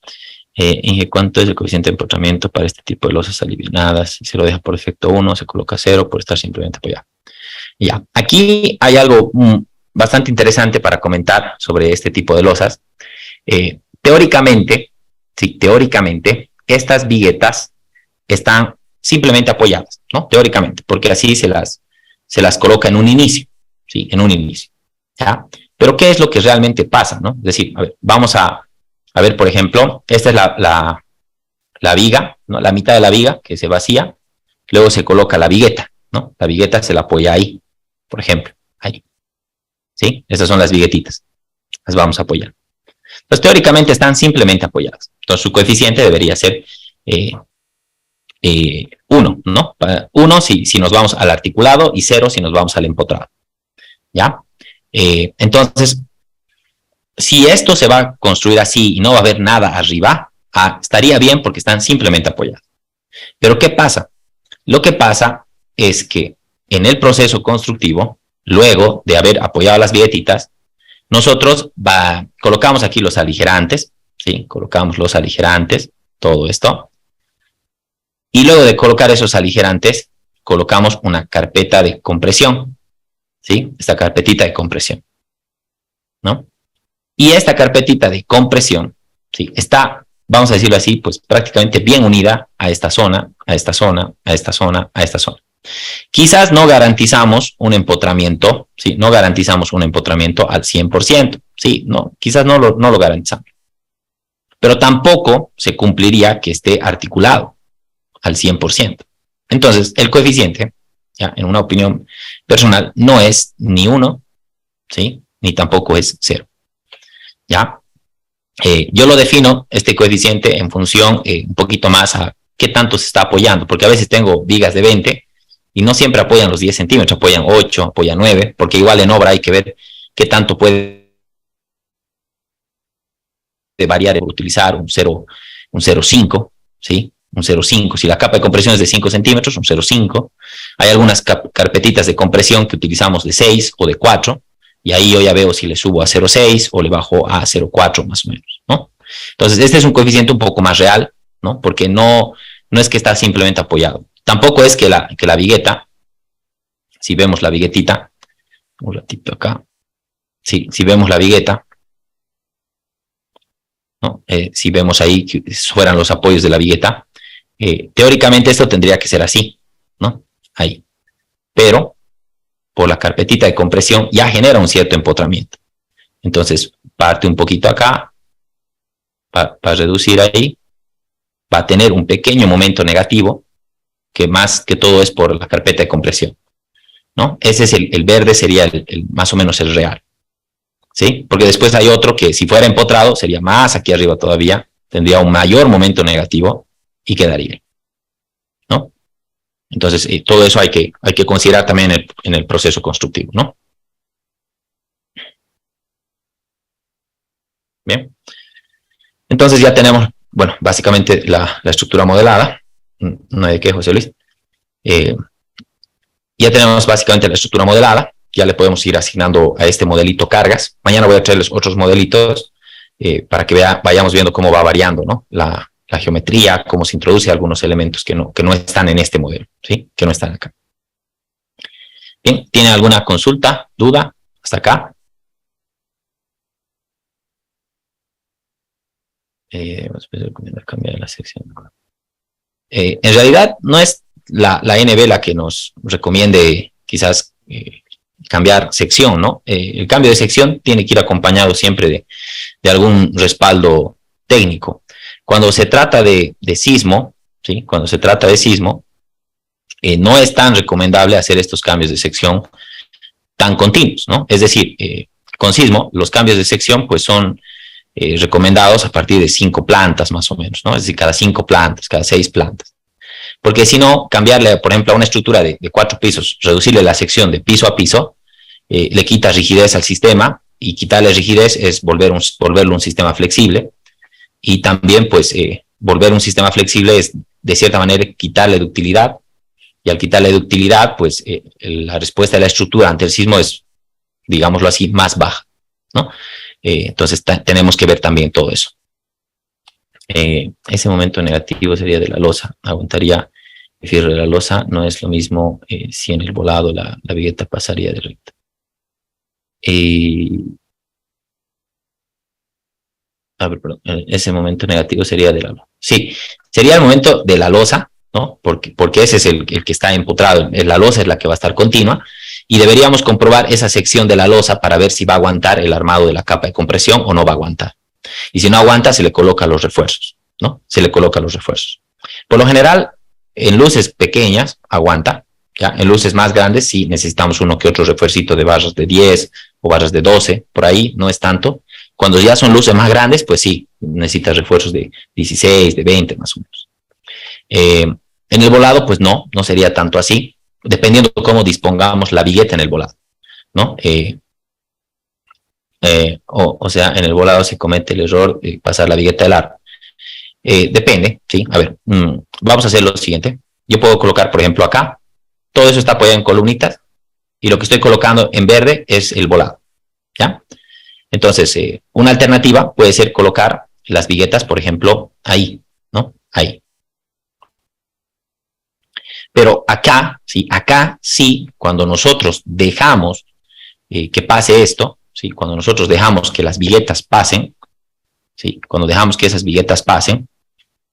¿Cuánto es el coeficiente de empotramiento para este tipo de losas alivianadas? Si se lo deja por defecto 1, se coloca 0 por estar simplemente apoyado. Ya, aquí hay algo bastante interesante para comentar sobre este tipo de losas. Teóricamente, estas viguetas están simplemente apoyadas, ¿no? Teóricamente, porque así se las coloca en un inicio, ¿sí? En un inicio, ¿ya? Pero ¿qué es lo que realmente pasa, no? Es decir, a ver, vamos a ver, por ejemplo, esta es la viga, ¿no? La mitad de la viga que se vacía, luego se coloca la vigueta, ¿no? La vigueta se la apoya ahí, por ejemplo, ahí. ¿Sí? Estas son las viguetitas. Las vamos a apoyar. Entonces, teóricamente están simplemente apoyadas. Entonces, su coeficiente debería ser 1, ¿no? 1 si nos vamos al articulado y 0 si nos vamos al empotrado. ¿Ya? Entonces, si esto se va a construir así y no va a haber nada arriba, estaría bien porque están simplemente apoyadas. Pero ¿qué pasa? Lo que pasa es que en el proceso constructivo, luego de haber apoyado las viguetitas, nosotros colocamos aquí los aligerantes, ¿sí? Colocamos los aligerantes, todo esto. Y luego de colocar esos aligerantes, colocamos una carpeta de compresión, ¿sí? Esta carpetita de compresión, ¿no? Y esta carpetita de compresión, ¿sí? Está, vamos a decirlo así, pues prácticamente bien unida a esta zona, a esta zona, a esta zona, a esta zona. Quizás no garantizamos un empotramiento, ¿sí? No garantizamos un empotramiento al 100%, ¿sí? No, quizás no lo garantizamos. Pero tampoco se cumpliría que esté articulado al 100%. Entonces, el coeficiente, ya, en una opinión personal, no es ni 1, ¿sí? Ni tampoco es 0. ¿Ya? Yo lo defino, este coeficiente, en función un poquito más a qué tanto se está apoyando, porque a veces tengo vigas de 20 y no siempre apoyan los 10 centímetros, apoyan 8, apoyan 9, porque igual en obra hay que ver qué tanto puede variar, utilizar un 0,5, ¿sí? Un 0,5, si la capa de compresión es de 5 centímetros, un 0,5. Hay algunas carpetitas de compresión que utilizamos de 6 o de 4, y ahí yo ya veo si le subo a 0,6 o le bajo a 0,4 más o menos, ¿no? Entonces, este es un coeficiente un poco más real, ¿no? Porque no es que está simplemente apoyado. Tampoco es que la vigueta, si vemos la viguetita, un ratito acá, sí, si vemos la vigueta, ¿no? Si vemos ahí que fueran los apoyos de la vigueta, Teóricamente esto tendría que ser así, ¿no? Ahí. Pero por la carpetita de compresión ya genera un cierto empotramiento. Entonces parte un poquito acá, para reducir ahí, va a tener un pequeño momento negativo, que más que todo es por la carpeta de compresión, ¿no? Ese es el verde, sería más o menos el real, ¿sí? Porque después hay otro que si fuera empotrado sería más aquí arriba todavía, tendría un mayor momento negativo y quedaría, ¿no? Entonces todo eso hay que considerar también en el proceso constructivo, ¿no? Bien. Entonces ya tenemos, bueno, básicamente la estructura modelada. No hay de qué, José Luis. Ya tenemos básicamente la estructura modelada. Ya le podemos ir asignando a este modelito cargas. Mañana voy a traerles otros modelitos para que vayamos viendo cómo va variando, ¿no? La geometría, cómo se introduce algunos elementos que no están en este modelo, ¿sí? Que no están acá. Bien, ¿tiene alguna consulta, duda hasta acá? Vamos a cambiar la sección. En realidad no es la NB la que nos recomiende quizás cambiar sección, ¿no? El cambio de sección tiene que ir acompañado siempre de algún respaldo técnico. Cuando se trata de sismo, ¿sí? Cuando se trata de sismo, no es tan recomendable hacer estos cambios de sección tan continuos, ¿no? Es decir, con sismo, los cambios de sección pues son recomendados a partir de 5 plantas más o menos, ¿no? Es decir, cada 5 plantas, cada 6 plantas. Porque si no, cambiarle, por ejemplo, a una estructura de 4 pisos, reducirle la sección de piso a piso, le quita rigidez al sistema, y quitarle rigidez es volverlo un sistema flexible, y también, pues, volver un sistema flexible es, de cierta manera, quitarle ductilidad, y al quitarle ductilidad, pues, la respuesta de la estructura ante el sismo es, digámoslo así, más baja, ¿no? Entonces tenemos que ver también todo eso. Ese momento negativo sería de la losa. Aguantaría el fierro de la losa. No es lo mismo si en el volado la vigueta pasaría de recta. A ver, perdón. Ese momento negativo sería de la losa. Sí, sería el momento de la losa, ¿no? Porque ese es el que está empotrado. La losa es la que va a estar continua. Y deberíamos comprobar esa sección de la losa para ver si va a aguantar el armado de la capa de compresión o no va a aguantar. Y si no aguanta, se le coloca los refuerzos, ¿no? Se le coloca los refuerzos. Por lo general, en luces pequeñas, aguanta, ¿ya? En luces más grandes, sí necesitamos uno que otro refuercito de barras de 10 o barras de 12, por ahí, no es tanto. Cuando ya son luces más grandes, pues sí, necesitas refuerzos de 16, de 20, más o menos. En el volado, pues no sería tanto así, dependiendo de cómo dispongamos la vigueta en el volado, ¿no? O sea, en el volado se comete el error de pasar la vigueta del aro. Depende, ¿sí? A ver, vamos a hacer lo siguiente. Yo puedo colocar, por ejemplo, acá, todo eso está apoyado en columnitas, y lo que estoy colocando en verde es el volado, ¿ya? Entonces, una alternativa puede ser colocar las viguetas, por ejemplo, ahí, ¿no? Ahí. Pero acá sí, cuando nosotros dejamos que pase esto, ¿sí? Cuando nosotros dejamos que las viguetas pasen, ¿sí? Cuando dejamos que esas viguetas pasen,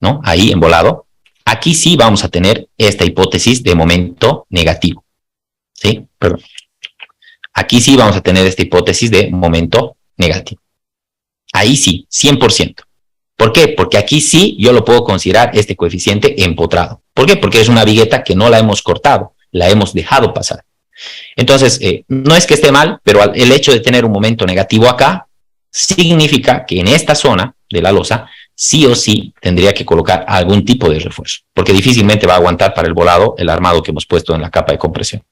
¿no? Ahí en volado, aquí sí vamos a tener esta hipótesis de momento negativo, ¿sí? Perdón. Aquí sí vamos a tener esta hipótesis de momento negativo. Ahí sí, 100%. ¿Por qué? Porque aquí sí yo lo puedo considerar este coeficiente empotrado. ¿Por qué? Porque es una vigueta que no la hemos cortado, la hemos dejado pasar. Entonces, no es que esté mal, pero el hecho de tener un momento negativo acá significa que en esta zona de la losa sí o sí tendría que colocar algún tipo de refuerzo, porque difícilmente va a aguantar para el volado el armado que hemos puesto en la capa de compresión.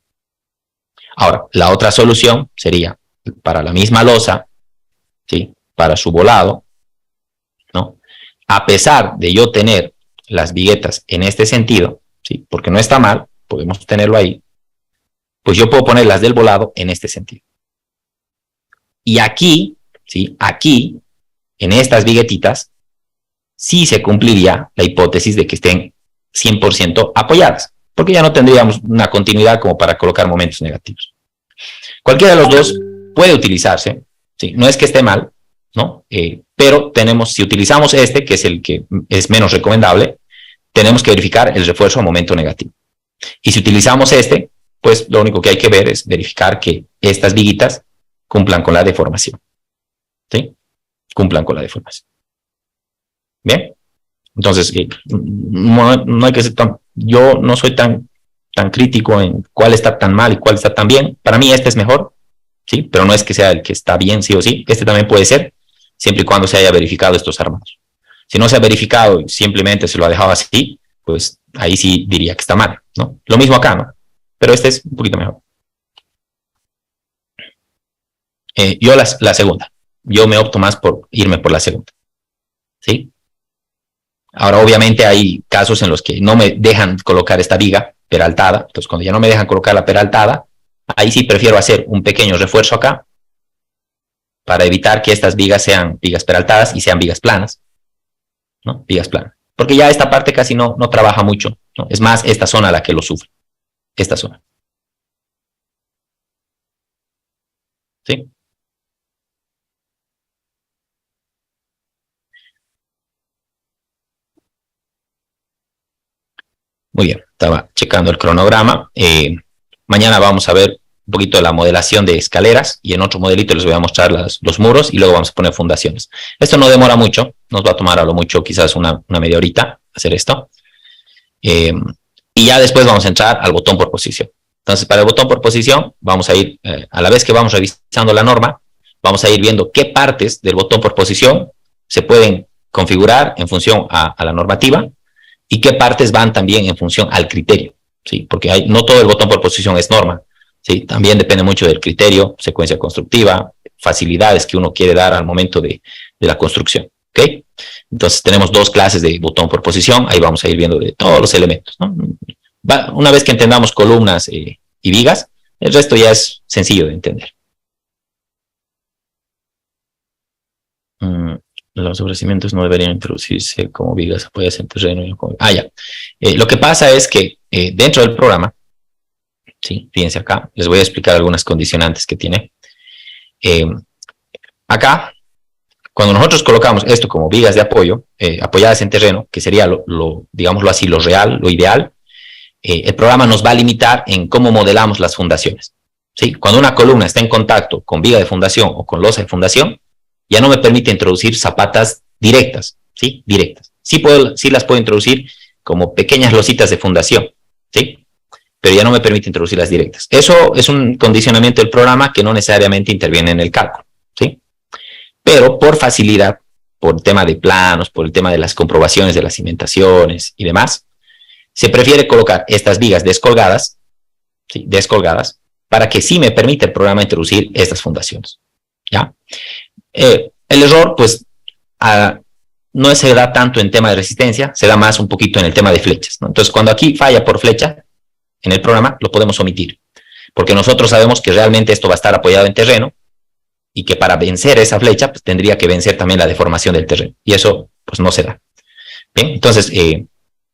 Ahora, la otra solución sería para la misma losa, ¿sí? Para su volado, ¿no? A pesar de yo tener las viguetas en este sentido, ¿sí? Porque no está mal, podemos tenerlo ahí, pues yo puedo poner las del volado en este sentido. Y aquí, ¿sí? Aquí, en estas viguetitas, sí se cumpliría la hipótesis de que estén 100% apoyadas, porque ya no tendríamos una continuidad como para colocar momentos negativos. Cualquiera de los dos puede utilizarse, ¿sí? No es que esté mal, ¿no? Pero si utilizamos este, que es el que es menos recomendable, tenemos que verificar el refuerzo a momento negativo. Y si utilizamos este, pues lo único que hay que ver es verificar que estas viguitas cumplan con la deformación. ¿Sí? Cumplan con la deformación. Bien. Entonces, no hay que ser tan... Yo no soy tan crítico en cuál está tan mal y cuál está tan bien. Para mí este es mejor, ¿sí? Pero no es que sea el que está bien sí o sí. Este también puede ser, siempre y cuando se haya verificado estos armados. Si no se ha verificado y simplemente se lo ha dejado así, pues ahí sí diría que está mal, ¿no? Lo mismo acá, ¿no? Pero este es un poquito mejor. Yo la segunda. Yo me opto más por irme por la segunda. ¿Sí? Ahora, obviamente, hay casos en los que no me dejan colocar esta viga peraltada. Entonces, cuando ya no me dejan colocar la peraltada, ahí sí prefiero hacer un pequeño refuerzo acá para evitar que estas vigas sean vigas peraltadas y sean vigas planas, ¿no? Vigas planas. Porque ya esta parte casi no trabaja mucho, ¿no? Es más esta zona la que lo sufre. Esta zona. ¿Sí? Muy bien, estaba checando el cronograma. Mañana vamos a ver un poquito de la modelación de escaleras y en otro modelito les voy a mostrar los muros y luego vamos a poner fundaciones. Esto no demora mucho, nos va a tomar a lo mucho quizás una media horita hacer esto. Y ya después vamos a entrar al botón por posición. Entonces, para el botón por posición, vamos a ir, a la vez que vamos revisando la norma, vamos a ir viendo qué partes del botón por posición se pueden configurar en función a la normativa y qué partes van también en función al criterio, ¿sí? Porque no todo el botón por posición es norma, ¿sí? También depende mucho del criterio, secuencia constructiva, facilidades que uno quiere dar al momento de la construcción, ¿ok? Entonces tenemos dos clases de botón por posición, ahí vamos a ir viendo de todos los elementos, ¿no? Una vez que entendamos columnas y vigas, el resto ya es sencillo de entender. Los ofrecimientos no deberían introducirse como vigas apoyadas en terreno. Ya. Lo que pasa es que dentro del programa, ¿sí? Fíjense acá, les voy a explicar algunas condicionantes que tiene. Acá, cuando nosotros colocamos esto como vigas de apoyo, apoyadas en terreno, que sería digámoslo así, lo real, lo ideal, el programa nos va a limitar en cómo modelamos las fundaciones, ¿sí? Cuando una columna está en contacto con viga de fundación o con losa de fundación, ya no me permite introducir zapatas directas, ¿sí? Directas. Sí las puedo introducir como pequeñas lositas de fundación, ¿sí? Pero ya no me permite introducirlas directas. Eso es un condicionamiento del programa que no necesariamente interviene en el cálculo, ¿sí? Pero por facilidad, por el tema de planos, por el tema de las comprobaciones de las cimentaciones y demás, se prefiere colocar estas vigas descolgadas, ¿sí? Descolgadas, para que sí me permita el programa introducir estas fundaciones, ¿ya? El error, pues, no se da tanto en tema de resistencia, se da más un poquito en el tema de flechas, ¿no? Entonces, cuando aquí falla por flecha en el programa, lo podemos omitir, porque nosotros sabemos que realmente esto va a estar apoyado en terreno y que para vencer esa flecha, pues, tendría que vencer también la deformación del terreno, y eso, pues, no se da. Bien, entonces,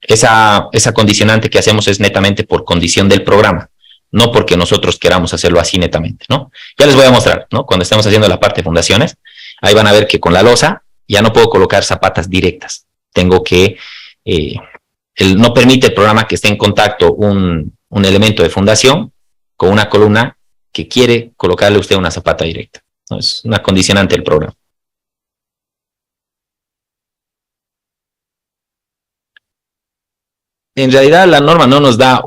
esa condicionante que hacemos es netamente por condición del programa, no porque nosotros queramos hacerlo así netamente, ¿no? Ya les voy a mostrar, ¿no? Cuando estemos haciendo la parte de fundaciones, ahí van a ver que con la losa ya no puedo colocar zapatas directas. Tengo que, no permite el programa que esté en contacto un elemento de fundación con una columna que quiere colocarle usted una zapata directa, ¿no? Es una condicionante del programa. En realidad la norma no nos da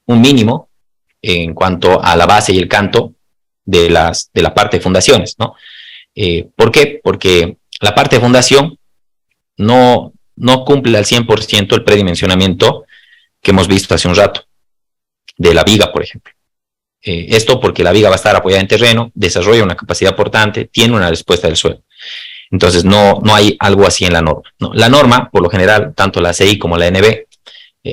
un mínimo en cuanto a la base y el canto de la parte de fundaciones, ¿no? ¿Por qué? Porque la parte de fundación no cumple al 100% el predimensionamiento que hemos visto hace un rato, de la viga, por ejemplo. Esto porque la viga va a estar apoyada en terreno, desarrolla una capacidad portante, tiene una respuesta del suelo. Entonces no hay algo así en la norma, ¿no? La norma, por lo general, tanto la CI como la NB,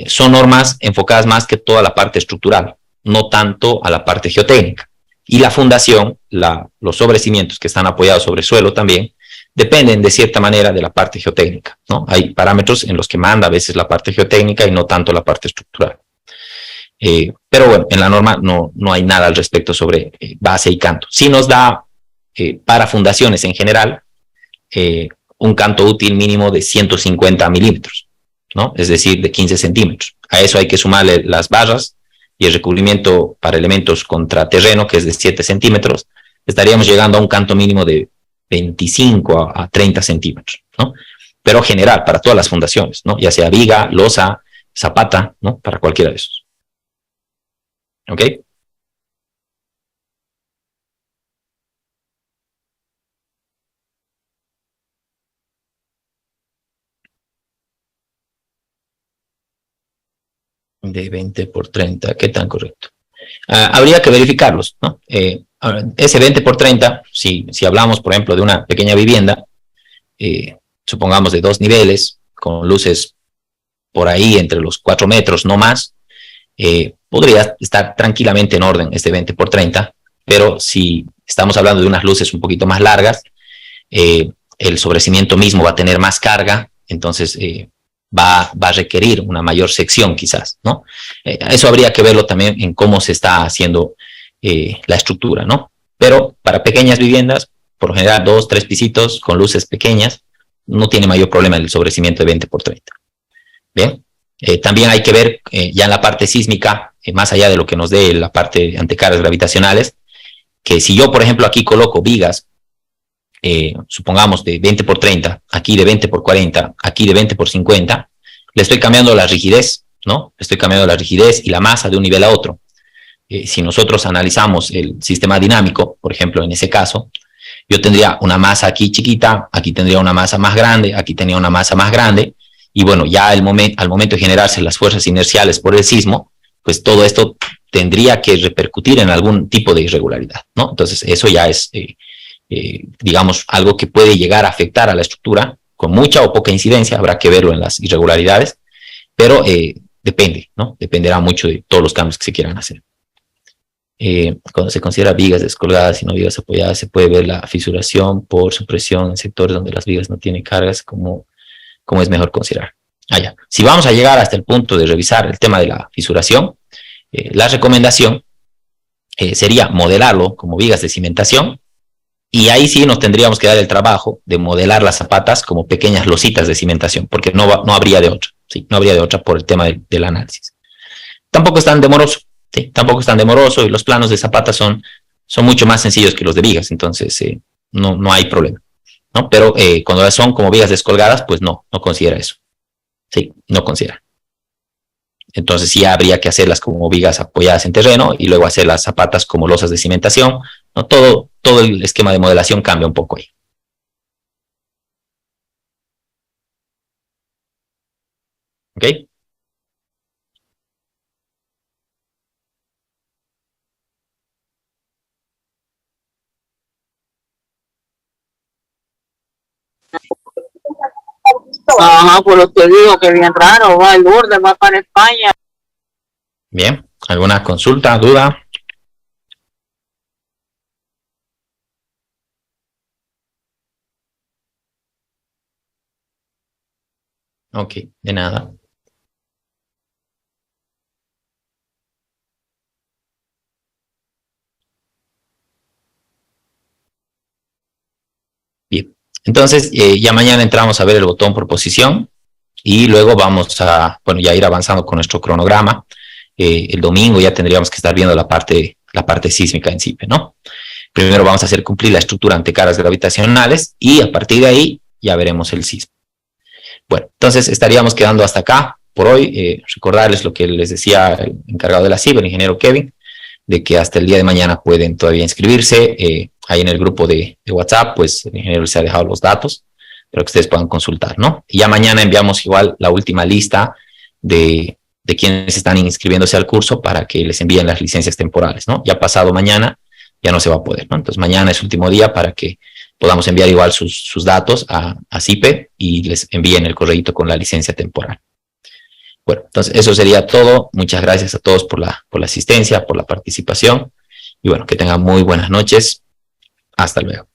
son normas enfocadas más que toda la parte estructural, no tanto a la parte geotécnica. Y la fundación, los sobrecimientos que están apoyados sobre suelo también, dependen de cierta manera de la parte geotécnica, ¿no? Hay parámetros en los que manda a veces la parte geotécnica y no tanto la parte estructural. Pero bueno, en la norma no hay nada al respecto sobre base y canto. Sí nos da para fundaciones en general un canto útil mínimo de 150 milímetros, ¿no? Es decir, de 15 centímetros. A eso hay que sumarle las barras y el recubrimiento para elementos contra terreno, que es de 7 centímetros. Estaríamos llegando a un canto mínimo de 25 a 30 centímetros, ¿no? Pero general, para todas las fundaciones, ¿no? Ya sea viga, losa, zapata, ¿no? Para cualquiera de esos. ¿Ok? De 20 por 30, ¿qué tan correcto? Habría que verificarlos, ¿no? Ese 20 por 30, si hablamos, por ejemplo, de una pequeña vivienda, supongamos de 2 niveles, con luces por ahí entre los 4 metros, no más, podría estar tranquilamente en orden este 20 por 30, pero si estamos hablando de unas luces un poquito más largas, el sobrecimiento mismo va a tener más carga, entonces va a requerir una mayor sección quizás, ¿no? Eso habría que verlo también en cómo se está haciendo la estructura, ¿no? Pero para pequeñas viviendas, por lo general 2, 3 pisitos con luces pequeñas, no tiene mayor problema el sobrecimiento de 20 por 30. Bien, también hay que ver ya en la parte sísmica, más allá de lo que nos dé la parte antecargas gravitacionales, que si yo, por ejemplo, aquí coloco vigas, supongamos de 20 por 30, aquí de 20 por 40, aquí de 20 por 50, le estoy cambiando la rigidez, ¿no? Le estoy cambiando la rigidez y la masa de un nivel a otro. Si nosotros analizamos el sistema dinámico, por ejemplo, en ese caso, yo tendría una masa aquí chiquita, aquí tendría una masa más grande, aquí tenía una masa más grande, y bueno, ya al momento de generarse las fuerzas inerciales por el sismo, pues todo esto tendría que repercutir en algún tipo de irregularidad, ¿no? Entonces eso ya es, digamos, algo que puede llegar a afectar a la estructura, con mucha o poca incidencia, habrá que verlo en las irregularidades, pero depende, ¿no? Dependerá mucho de todos los cambios que se quieran hacer. Cuando se considera vigas descolgadas y no vigas apoyadas, se puede ver la fisuración por supresión en sectores donde las vigas no tienen cargas, como es mejor considerar. Ya. Si vamos a llegar hasta el punto de revisar el tema de la fisuración, la recomendación sería modelarlo como vigas de cimentación, y ahí sí nos tendríamos que dar el trabajo de modelar las zapatas como pequeñas lositas de cimentación, porque no habría de otra, ¿sí? No habría de otra por el tema del análisis. Tampoco es tan demoroso, ¿sí? Tampoco es tan demoroso, y los planos de zapatas son mucho más sencillos que los de vigas, entonces no hay problema, ¿no? Pero cuando son como vigas descolgadas, pues no considera eso, ¿sí? No considera. Entonces sí habría que hacerlas como vigas apoyadas en terreno y luego hacer las zapatas como losas de cimentación, ¿no? Todo el esquema de modelación cambia un poco ahí. ¿Ok? Ajá, por lo que digo, que bien raro, va el Lourdes, va para España. Bien, ¿alguna consulta, duda? Ok, de nada. Bien, entonces ya mañana entramos a ver el botón por posición y luego vamos a, bueno, ya ir avanzando con nuestro cronograma. El domingo ya tendríamos que estar viendo la parte sísmica en sí, ¿no? Primero vamos a hacer cumplir la estructura ante cargas gravitacionales y a partir de ahí ya veremos el sismo. Bueno, entonces estaríamos quedando hasta acá por hoy. Recordarles lo que les decía el encargado de la CIB, el ingeniero Kevin, de que hasta el día de mañana pueden todavía inscribirse. Ahí en el grupo de WhatsApp, pues el ingeniero les ha dejado los datos, pero que ustedes puedan consultar, ¿no? Y ya mañana enviamos igual la última lista de quienes están inscribiéndose al curso para que les envíen las licencias temporales, ¿no? Ya pasado mañana ya no se va a poder, ¿no? Entonces mañana es último día para que podamos enviar igual sus datos a CIPE y les envíen el correíto con la licencia temporal. Bueno, entonces eso sería todo. Muchas gracias a todos por la asistencia, por la participación. Y bueno, que tengan muy buenas noches. Hasta luego.